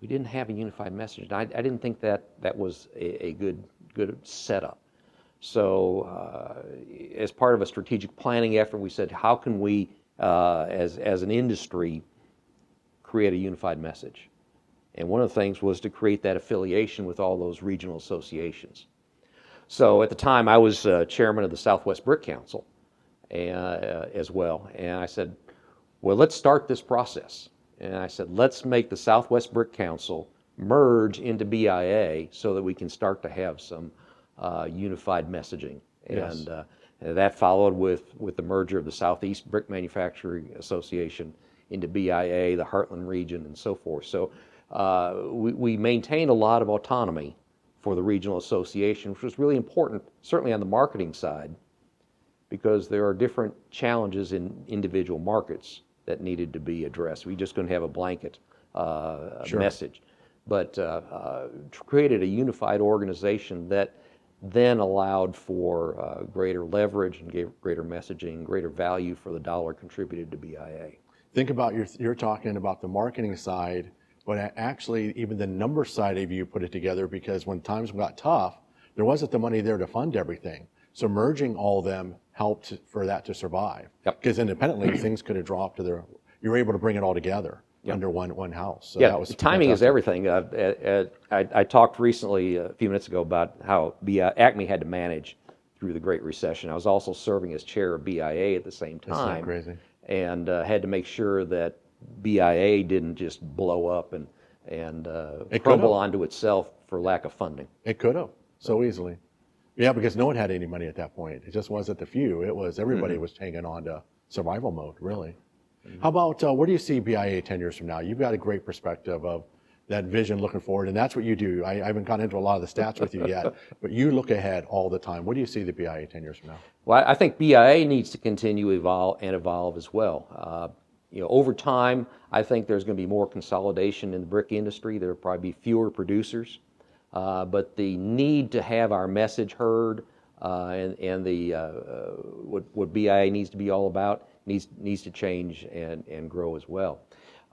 Speaker 2: we didn't have a unified message. I didn't think that was a good setup. So as part of a strategic planning effort, we said, how can we, as an industry, create a unified message? And one of the things was to create that affiliation with all those regional associations. So at the time, I was chairman of the Southwest Brick Council as well. And I said, well, let's start this process. And I said, let's make the Southwest Brick Council merge into BIA so that we can start to have some unified messaging.
Speaker 1: Yes.
Speaker 2: And that followed with the merger of the Southeast Brick Manufacturing Association into BIA, the Heartland region, and so forth. So we maintained a lot of autonomy for the regional association, which was really important, certainly on the marketing side, because there are different challenges in individual markets that needed to be addressed. We just couldn't have a blanket message, but created a unified organization that then allowed for greater leverage and gave greater messaging, greater value for the dollar contributed to BIA.
Speaker 1: Think about you're talking about the marketing side, but actually even the number side of you put it together, because when times got tough, there wasn't the money there to fund everything. So merging all of them helped for that to survive.
Speaker 2: Yep.
Speaker 1: Because independently you could have dropped to you were able to bring it all together
Speaker 2: Yep.
Speaker 1: under one house. So
Speaker 2: yeah,
Speaker 1: that was
Speaker 2: timing
Speaker 1: fantastic.
Speaker 2: is everything. I talked recently a few minutes ago about how Acme had to manage through the Great Recession. I was also serving as chair of BIA at the same
Speaker 1: That's
Speaker 2: time.
Speaker 1: so crazy.
Speaker 2: And had to make sure that BIA didn't just blow up and crumble onto itself for lack of funding.
Speaker 1: It could have so easily. Yeah, because no one had any money at that point. It just wasn't the few. It was everybody was hanging on to survival mode, really. How about where do you see BIA 10 years from now? You've got a great perspective of that vision looking forward, and that's what you do. I haven't gone into a lot of the stats with you yet, but you look ahead all the time. Where do you see the BIA 10 years from now?
Speaker 2: Well, I think BIA needs to continue evolve as well. Over time, I think there's going to be more consolidation in the brick industry. There will probably be fewer producers, but the need to have our message heard and what BIA needs to be all about needs to change and grow as well.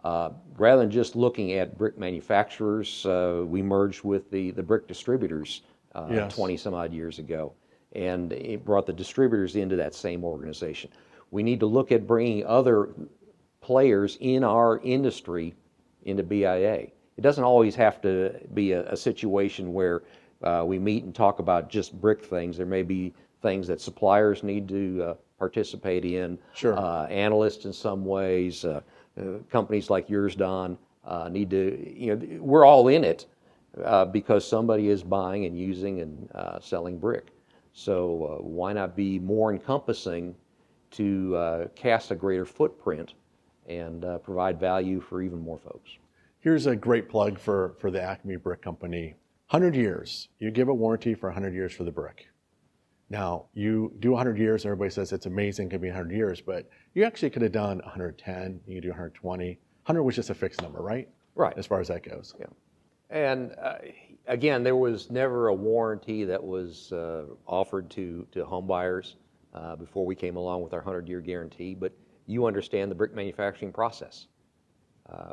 Speaker 2: Rather than just looking at brick manufacturers, we merged with the brick distributors 20 some odd years ago, and it brought the distributors into that same organization. We need to look at bringing other players in our industry into BIA. It doesn't always have to be a situation where we meet and talk about just brick things. There may be things that suppliers need to participate in,
Speaker 1: Sure.
Speaker 2: Analysts in some ways, companies like yours, Don, need to, we're all in it because somebody is buying and using and selling brick. So why not be more encompassing to cast a greater footprint and provide value for even more folks?
Speaker 1: Here's a great plug for the Acme Brick Company. 100 years. You give a warranty for 100 years for the brick. Now, you do 100 years, everybody says it's amazing, it could be 100 years, but you actually could have done 110, you could do 120. 100 was just a fixed number, right?
Speaker 2: Right.
Speaker 1: As far as that goes.
Speaker 2: Yeah. And again, there was never a warranty that was offered to home buyers before we came along with our 100-year guarantee, but you understand the brick manufacturing process.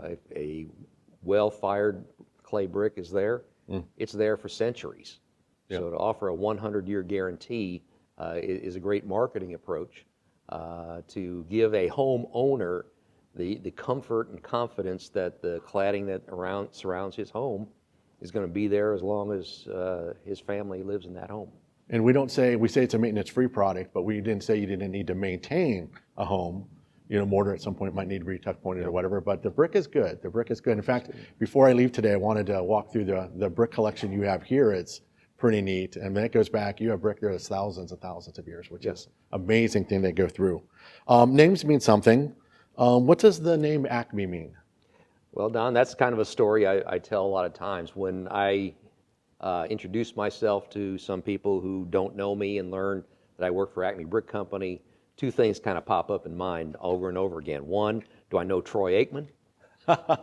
Speaker 2: If a well-fired clay brick is there, it's there for centuries.
Speaker 1: Yeah.
Speaker 2: So to offer a 100-year guarantee is a great marketing approach to give a homeowner the comfort and confidence that the cladding that surrounds his home is going to be there as long as his family lives in that home.
Speaker 1: And we say it's a maintenance-free product, but we didn't say you didn't need to maintain a home. Mortar at some point might need to be tuck pointed or whatever, but the brick is good. The brick is good. In fact, before I leave today, I wanted to walk through the brick collection you have here. It's pretty neat. And when it goes back, you have brick there that's thousands and thousands of years, which is amazing thing they go through. Names mean something. What does the name Acme mean?
Speaker 2: Well, Don, that's kind of a story I tell a lot of times. When I introduce myself to some people who don't know me and learn that I work for Acme Brick Company, two things kind of pop up in mind over and over again. One, do I know Troy Aikman?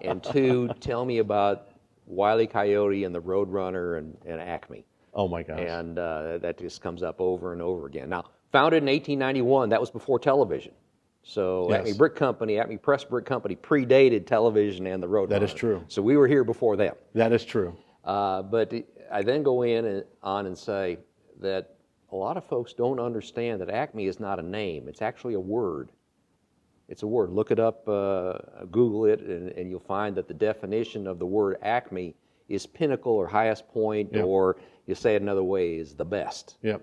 Speaker 2: And two, tell me about Wile E. Coyote and the Roadrunner and Acme.
Speaker 1: Oh my gosh.
Speaker 2: And that just comes up over and over again. Now, founded in 1891, that was before television. So
Speaker 1: Yes.
Speaker 2: Acme Brick Company, Acme Press Brick Company predated television and the Road
Speaker 1: That is
Speaker 2: Runner.
Speaker 1: true.
Speaker 2: So we were here before them.
Speaker 1: That is true.
Speaker 2: But I then go on and say that a lot of folks don't understand that Acme is not a name. It's actually a word. It's a word. Look it up, Google it, and you'll find that the definition of the word Acme is pinnacle or highest point,
Speaker 1: Yep.
Speaker 2: or you say it another way, is the best.
Speaker 1: Yep.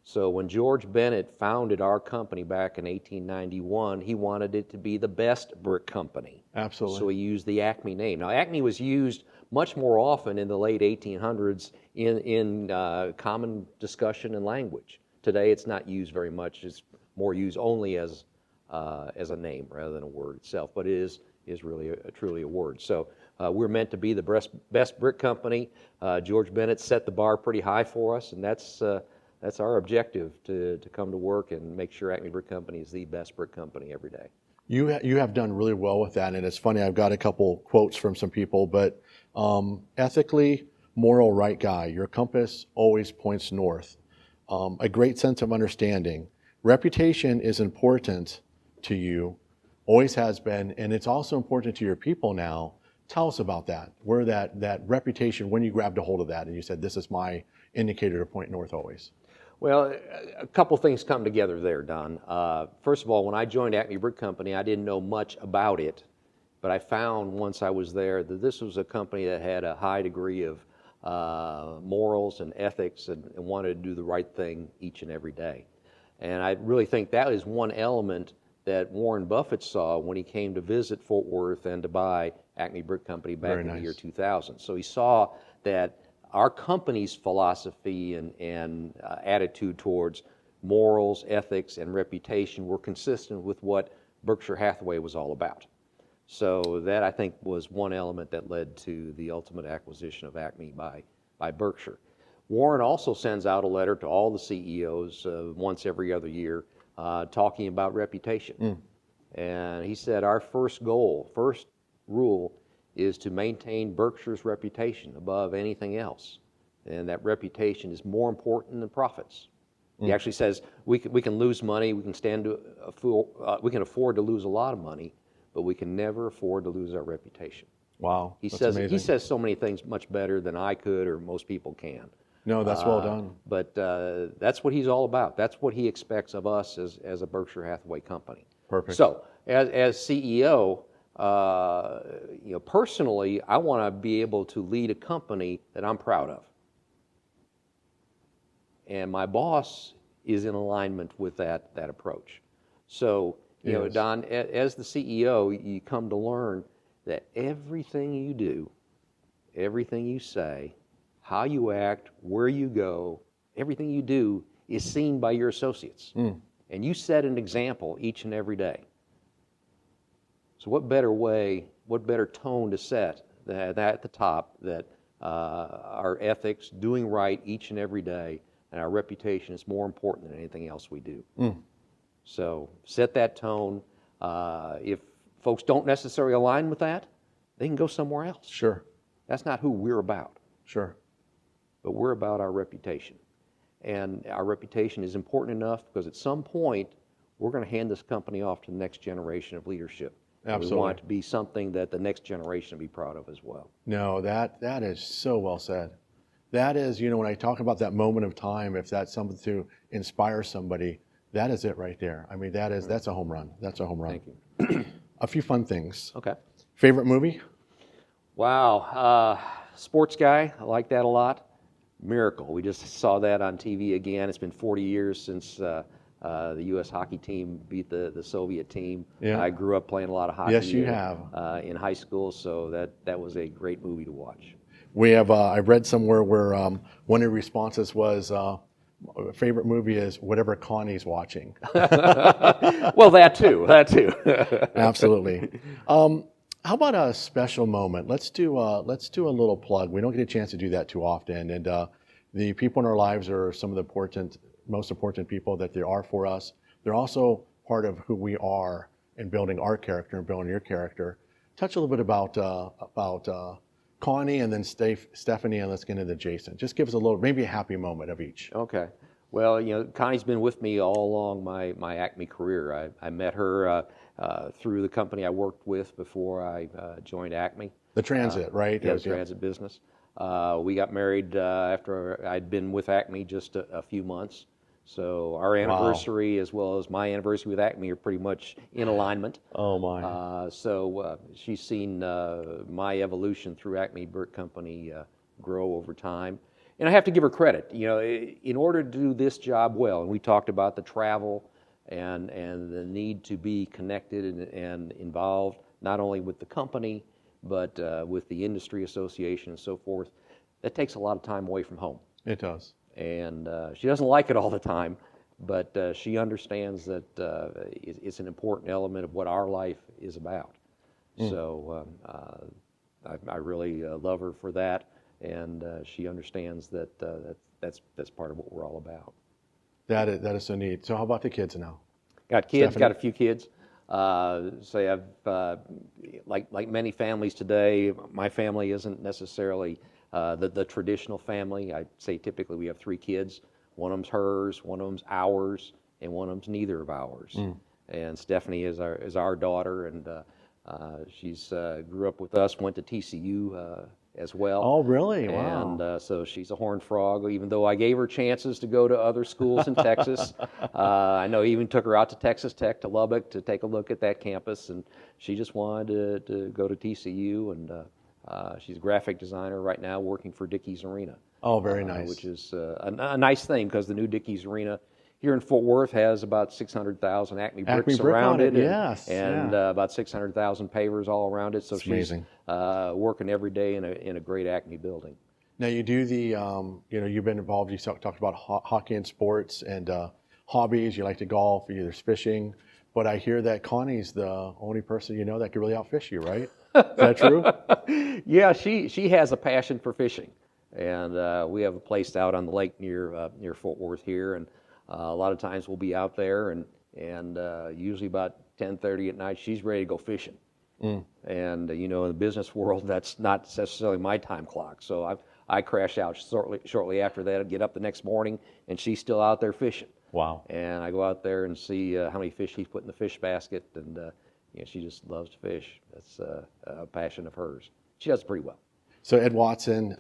Speaker 2: So when George Bennett founded our company back in 1891, he wanted it to be the best brick company.
Speaker 1: Absolutely.
Speaker 2: So he used the Acme name. Now, Acme was used much more often in the late 1800s in common discussion and language. Today, it's not used very much. It's more used only as a name rather than a word itself. But it is really truly a word. So we're meant to be the best brick company. George Bennett set the bar pretty high for us, and that's our objective, to come to work and make sure Acme Brick Company is the best brick company every day.
Speaker 1: You have done really well with that, and it's funny, I've got a couple quotes from some people, but ethically, moral, right guy, your compass always points north. A great sense of understanding. Reputation is important to you, always has been, and it's also important to your people now. Tell us about that. Where that reputation, when you grabbed a hold of that and you said, this is my indicator to point north always.
Speaker 2: Well, a couple things come together there, Don. First of all, when I joined Acme Brick Company, I didn't know much about it, but I found once I was there that this was a company that had a high degree of morals and ethics and wanted to do the right thing each and every day. And I really think that is one element that Warren Buffett saw when he came to visit Fort Worth and to buy Acme Brick Company back in the year 2000. So he saw that our company's philosophy and attitude towards morals, ethics, and reputation were consistent with what Berkshire Hathaway was all about. So that, I think, was one element that led to the ultimate acquisition of Acme by Berkshire. Warren also sends out a letter to all the CEOs once every other year talking about reputation. And he said our first rule is to maintain Berkshire's reputation above anything else. And that reputation is more important than profits. He actually says we can lose money, we can afford to lose a lot of money, but we can never afford to lose our reputation.
Speaker 1: Wow,
Speaker 2: He
Speaker 1: that's
Speaker 2: says
Speaker 1: amazing.
Speaker 2: He says so many things much better than I could or most people can.
Speaker 1: No, that's well done.
Speaker 2: But that's what he's all about. That's what he expects of us as a Berkshire Hathaway company.
Speaker 1: Perfect.
Speaker 2: So as CEO, personally, I want to be able to lead a company that I'm proud of. And my boss is in alignment with that approach. So,
Speaker 1: Yes.
Speaker 2: Don, as the CEO, you come to learn that everything you do, everything you say, how you act, where you go, everything you do is seen by your associates. And you set an example each and every day. So what better tone to set than at the top, that our ethics, doing right each and every day, and our reputation is more important than anything else we do. So set that tone. If folks don't necessarily align with that, they can go somewhere else.
Speaker 1: Sure.
Speaker 2: That's not who we're about.
Speaker 1: Sure.
Speaker 2: But we're about our reputation. And our reputation is important enough because at some point, we're going to hand this company off to the next generation of leadership.
Speaker 1: Absolutely.
Speaker 2: We want it to be something that the next generation will be proud of as well.
Speaker 1: No, that is so well said. That is, when I talk about that moment of time, if that's something to inspire somebody, that is it right there. I mean, that's a home run. That's a home run.
Speaker 2: Thank you.
Speaker 1: A few fun things.
Speaker 2: Okay.
Speaker 1: Favorite movie?
Speaker 2: Wow. Sports guy. I like that a lot. Miracle. We just saw that on TV again. It's been 40 years since the U.S. hockey team beat the Soviet team.
Speaker 1: Yeah.
Speaker 2: I grew up playing a lot of hockey.
Speaker 1: Yes, you have.
Speaker 2: In high school, so that was a great movie to watch.
Speaker 1: We have. I read somewhere where one of the responses was, favorite movie is whatever Connie's watching.
Speaker 2: Well, that too.
Speaker 1: Absolutely. How about a special moment? Let's do a little plug. We don't get a chance to do that too often, and the people in our lives are some of the most important people that there are for us. They're also part of who we are in building our character and building your character. Touch a little bit about Connie and then Stephanie, and let's get into Jason. Just give us maybe a happy moment of each.
Speaker 2: Okay. Well, Connie's been with me all along my Acme career. I met her through the company I worked with before I joined Acme.
Speaker 1: The transit, right?
Speaker 2: Yeah, the transit business. We got married after I'd been with Acme just a few months. So our anniversary, as well as my anniversary with Acme, are pretty much in alignment.
Speaker 1: Oh my!
Speaker 2: So she's seen my evolution through Acme Brick Company grow over time, and I have to give her credit. In order to do this job well, and we talked about the travel and the need to be connected and involved, not only with the company but with the industry association and so forth. That takes a lot of time away from home.
Speaker 1: It does.
Speaker 2: And she doesn't like it all the time, but she understands that it's an important element of what our life is about. So I really love her for that, and she understands that that's part of what we're all about.
Speaker 1: That is so neat. So how about the kids now?
Speaker 2: Got kids,
Speaker 1: Stephanie?
Speaker 2: got a few kids. Say I've, like many families today, my family isn't necessarily the traditional family. I'd say typically we have 3 kids. One of them's hers, one of them's ours, and one of them's neither of ours. And Stephanie is our daughter, and she's grew up with us, went to TCU as well.
Speaker 1: Oh, really? Wow.
Speaker 2: And so she's a Horned Frog, even though I gave her chances to go to other schools in Texas. I know he even took her out to Texas Tech, to Lubbock, to take a look at that campus, and she just wanted to go to TCU, and she's a graphic designer right now working for Dickies Arena.
Speaker 1: Oh, very nice.
Speaker 2: Which is a nice thing, because the new Dickies Arena here in Fort Worth has about 600,000 Acme bricks around it,
Speaker 1: yes,
Speaker 2: and about 600,000 pavers all around it. So
Speaker 1: it's
Speaker 2: she's
Speaker 1: amazing.
Speaker 2: Working every day in a great Acme building.
Speaker 1: Now you do the, you've been involved. You talked about hockey and sports and hobbies. You like to golf. There's fishing, but I hear that Connie's the only person that can really outfish you, right? Is that true?
Speaker 2: Yeah, she has a passion for fishing, and we have a place out on the lake near Fort Worth here, and a lot of times we'll be out there, and usually about 10:30 at night, she's ready to go fishing. And in the business world, that's not necessarily my time clock. So I crash out shortly after that. I get up the next morning, and she's still out there fishing.
Speaker 1: Wow.
Speaker 2: And I go out there and see how many fish she's put in the fish basket, and she just loves to fish. That's a passion of hers. She does pretty well.
Speaker 1: So Ed Watson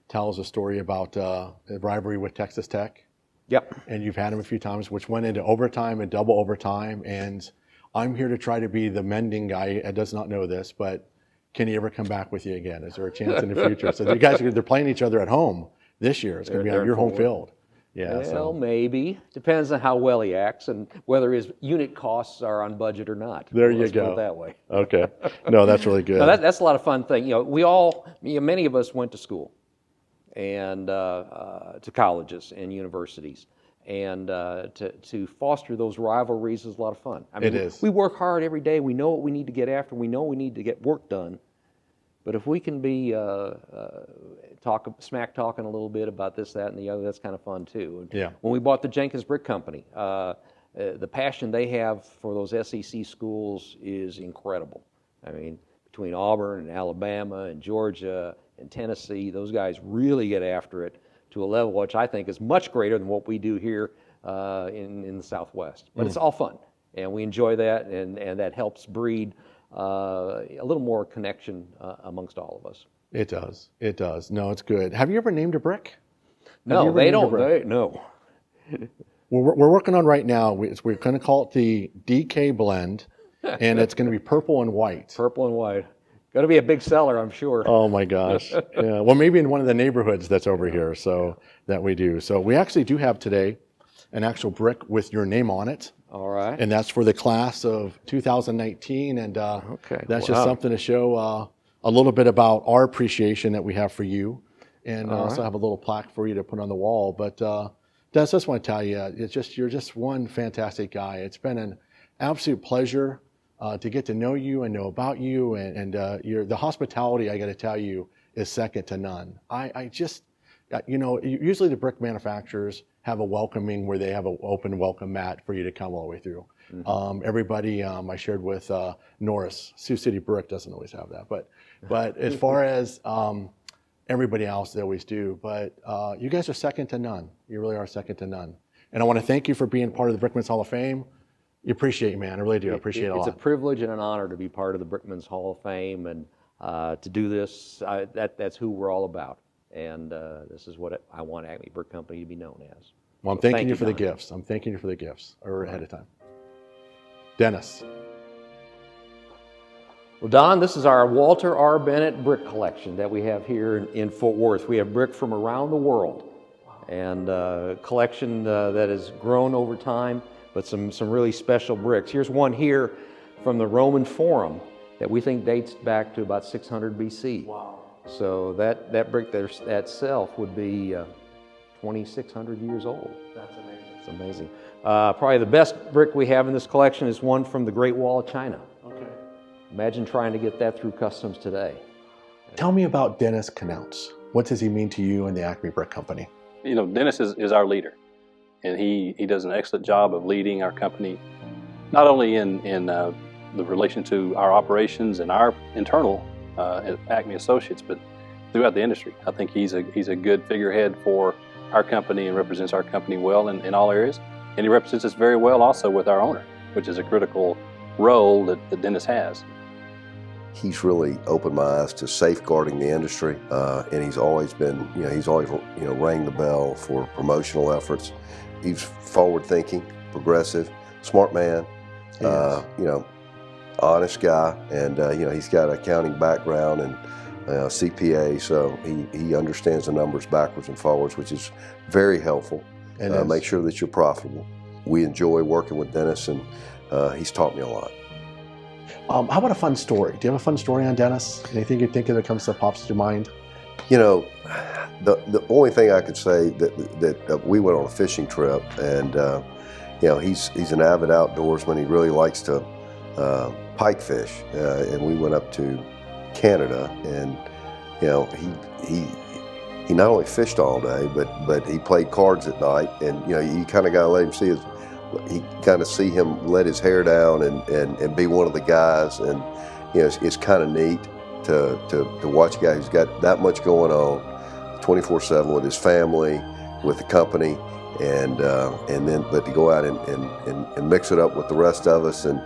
Speaker 1: tells a story about a rivalry with Texas Tech.
Speaker 2: Yep.
Speaker 1: And you've had him a few times, which went into overtime and double overtime. And I'm here to try to be the mending guy. Ed does not know this, but can he ever come back with you again? Is there a chance in the future? So you guys, they're playing each other at home this year. It's going to be on your home field. Yeah.
Speaker 2: Well, maybe. Depends on how well he acts and whether his unit costs are on budget or not.
Speaker 1: There you
Speaker 2: Let's
Speaker 1: go.
Speaker 2: Put it that way.
Speaker 1: Okay. No, that's really good.
Speaker 2: No, that's a lot of fun thing. We all, many of us went to school and to colleges and universities. And to foster those rivalries is a lot of fun.
Speaker 1: It is.
Speaker 2: We work hard every day. We know what we need to get after. We know we need to get work done. But if we can be smack talking a little bit about this, that, and the other, that's kind of fun too. And
Speaker 1: yeah.
Speaker 2: When we bought the Jenkins Brick Company, the passion they have for those SEC schools is incredible. I mean, between Auburn and Alabama and Georgia and Tennessee, those guys really get after it to a level which I think is much greater than what we do here in the Southwest. But it's all fun, and we enjoy that, and that helps breed a little more connection amongst all of us.
Speaker 1: It does. It does. No, it's good. Have you ever named a brick?
Speaker 2: No, they don't. No.
Speaker 1: We're working on right now. We're going to call it the DK blend, and it's going to be purple and white.
Speaker 2: Purple and white. Going to be a big seller, I'm sure.
Speaker 1: Oh my gosh. Yeah. Well, maybe in one of the neighborhoods that's over here, so that we do. So we actually do have today an actual brick with your name on it.
Speaker 2: All right.
Speaker 1: And that's for the class of 2019, and
Speaker 2: okay.
Speaker 1: That's just something to show a little bit about our appreciation that we have for you, and also have a little plaque for you to put on the wall. But Dennis, I just want to tell you, you're just one fantastic guy. It's been an absolute pleasure to get to know you and know about you, and the hospitality, I got to tell you, is second to none. I just, usually the brick manufacturers have a welcoming where they have an open welcome mat for you to come all the way through. Mm-hmm. Everybody I shared with Norris, Sioux City Brick doesn't always have that, but as far as everybody else they always do, but you guys are second to none. You really are second to none. And I want to thank you for being part of the Brickman's Hall of Fame. You appreciate it, man. I really do. I appreciate it a lot.
Speaker 2: It's a privilege and an honor to be part of the Brickman's Hall of Fame, and to do this, that's who we're all about. And this is what I want Acme Brick Company to be known as.
Speaker 1: Well, I'm thanking you for the gifts. I'm thanking you for the gifts ahead of time. Dennis.
Speaker 2: Well, Don, this is our Walter R. Bennett brick collection that we have here in Fort Worth. We have brick from around the world, and a collection that has grown over time, but some really special bricks. Here's one here from the Roman Forum that we think dates back to about 600 BC.
Speaker 1: Wow.
Speaker 2: So that brick there itself would be 2,600 years old.
Speaker 1: That's amazing.
Speaker 2: It's amazing. Probably the best brick we have in this collection is one from the Great Wall of China.
Speaker 1: Okay.
Speaker 2: Imagine trying to get that through customs today.
Speaker 1: Tell me about Dennis Knautz. What does he mean to you and the Acme Brick Company?
Speaker 3: You know, Dennis is our leader, and he does an excellent job of leading our company, not only in the relation to our operations and our internal Acme associates, but throughout the industry. I think he's a good figurehead for our company and represents our company well in all areas. And he represents us very well also with our owner, which is a critical role that Dennis has.
Speaker 5: He's really opened my eyes to safeguarding the industry, and he's always been, he's always, rang the bell for promotional efforts. He's forward-thinking, progressive, smart man, honest guy, and he's got an accounting background and CPA, so he understands the numbers backwards and forwards, which is very helpful. Make sure that you're profitable. We enjoy working with Dennis, and he's taught me a lot.
Speaker 1: How about a fun story? Do you have a fun story on Dennis? Anything you think of that comes to pops to your mind?
Speaker 5: The only thing I could say that we went on a fishing trip, and he's an avid outdoorsman. He really likes to pike fish, and we went up to Canada, and he not only fished all day, but he played cards at night, and you kind of got to let him see him let his hair down and be one of the guys, and it's kind of neat to watch a guy who's got that much going on 24/7 with his family, with the company, and then to go out and mix it up with the rest of us, and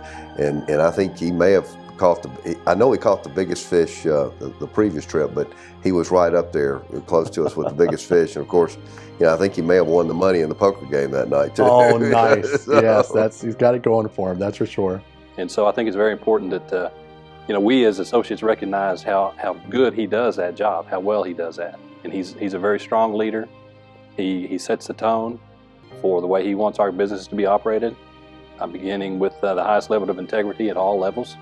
Speaker 5: I think he may have caught I know he caught the biggest fish the previous trip, but he was right up there close to us with the biggest fish, and of course, I think he may have won the money in the poker game that night too.
Speaker 1: Oh, nice! So. Yes, he's got it going for him. That's for sure.
Speaker 3: And so I think it's very important that we as associates recognize how good he does that job, how well he does that, and he's a very strong leader. He sets the tone for the way he wants our business to be operated, beginning with the highest level of integrity at all levels.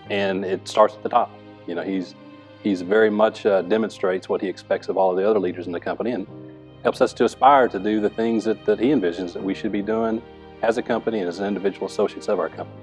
Speaker 3: And it starts at the top. He's very much demonstrates what he expects of all of the other leaders in the company, and helps us to aspire to do the things that he envisions that we should be doing as a company and as individual associates of our company.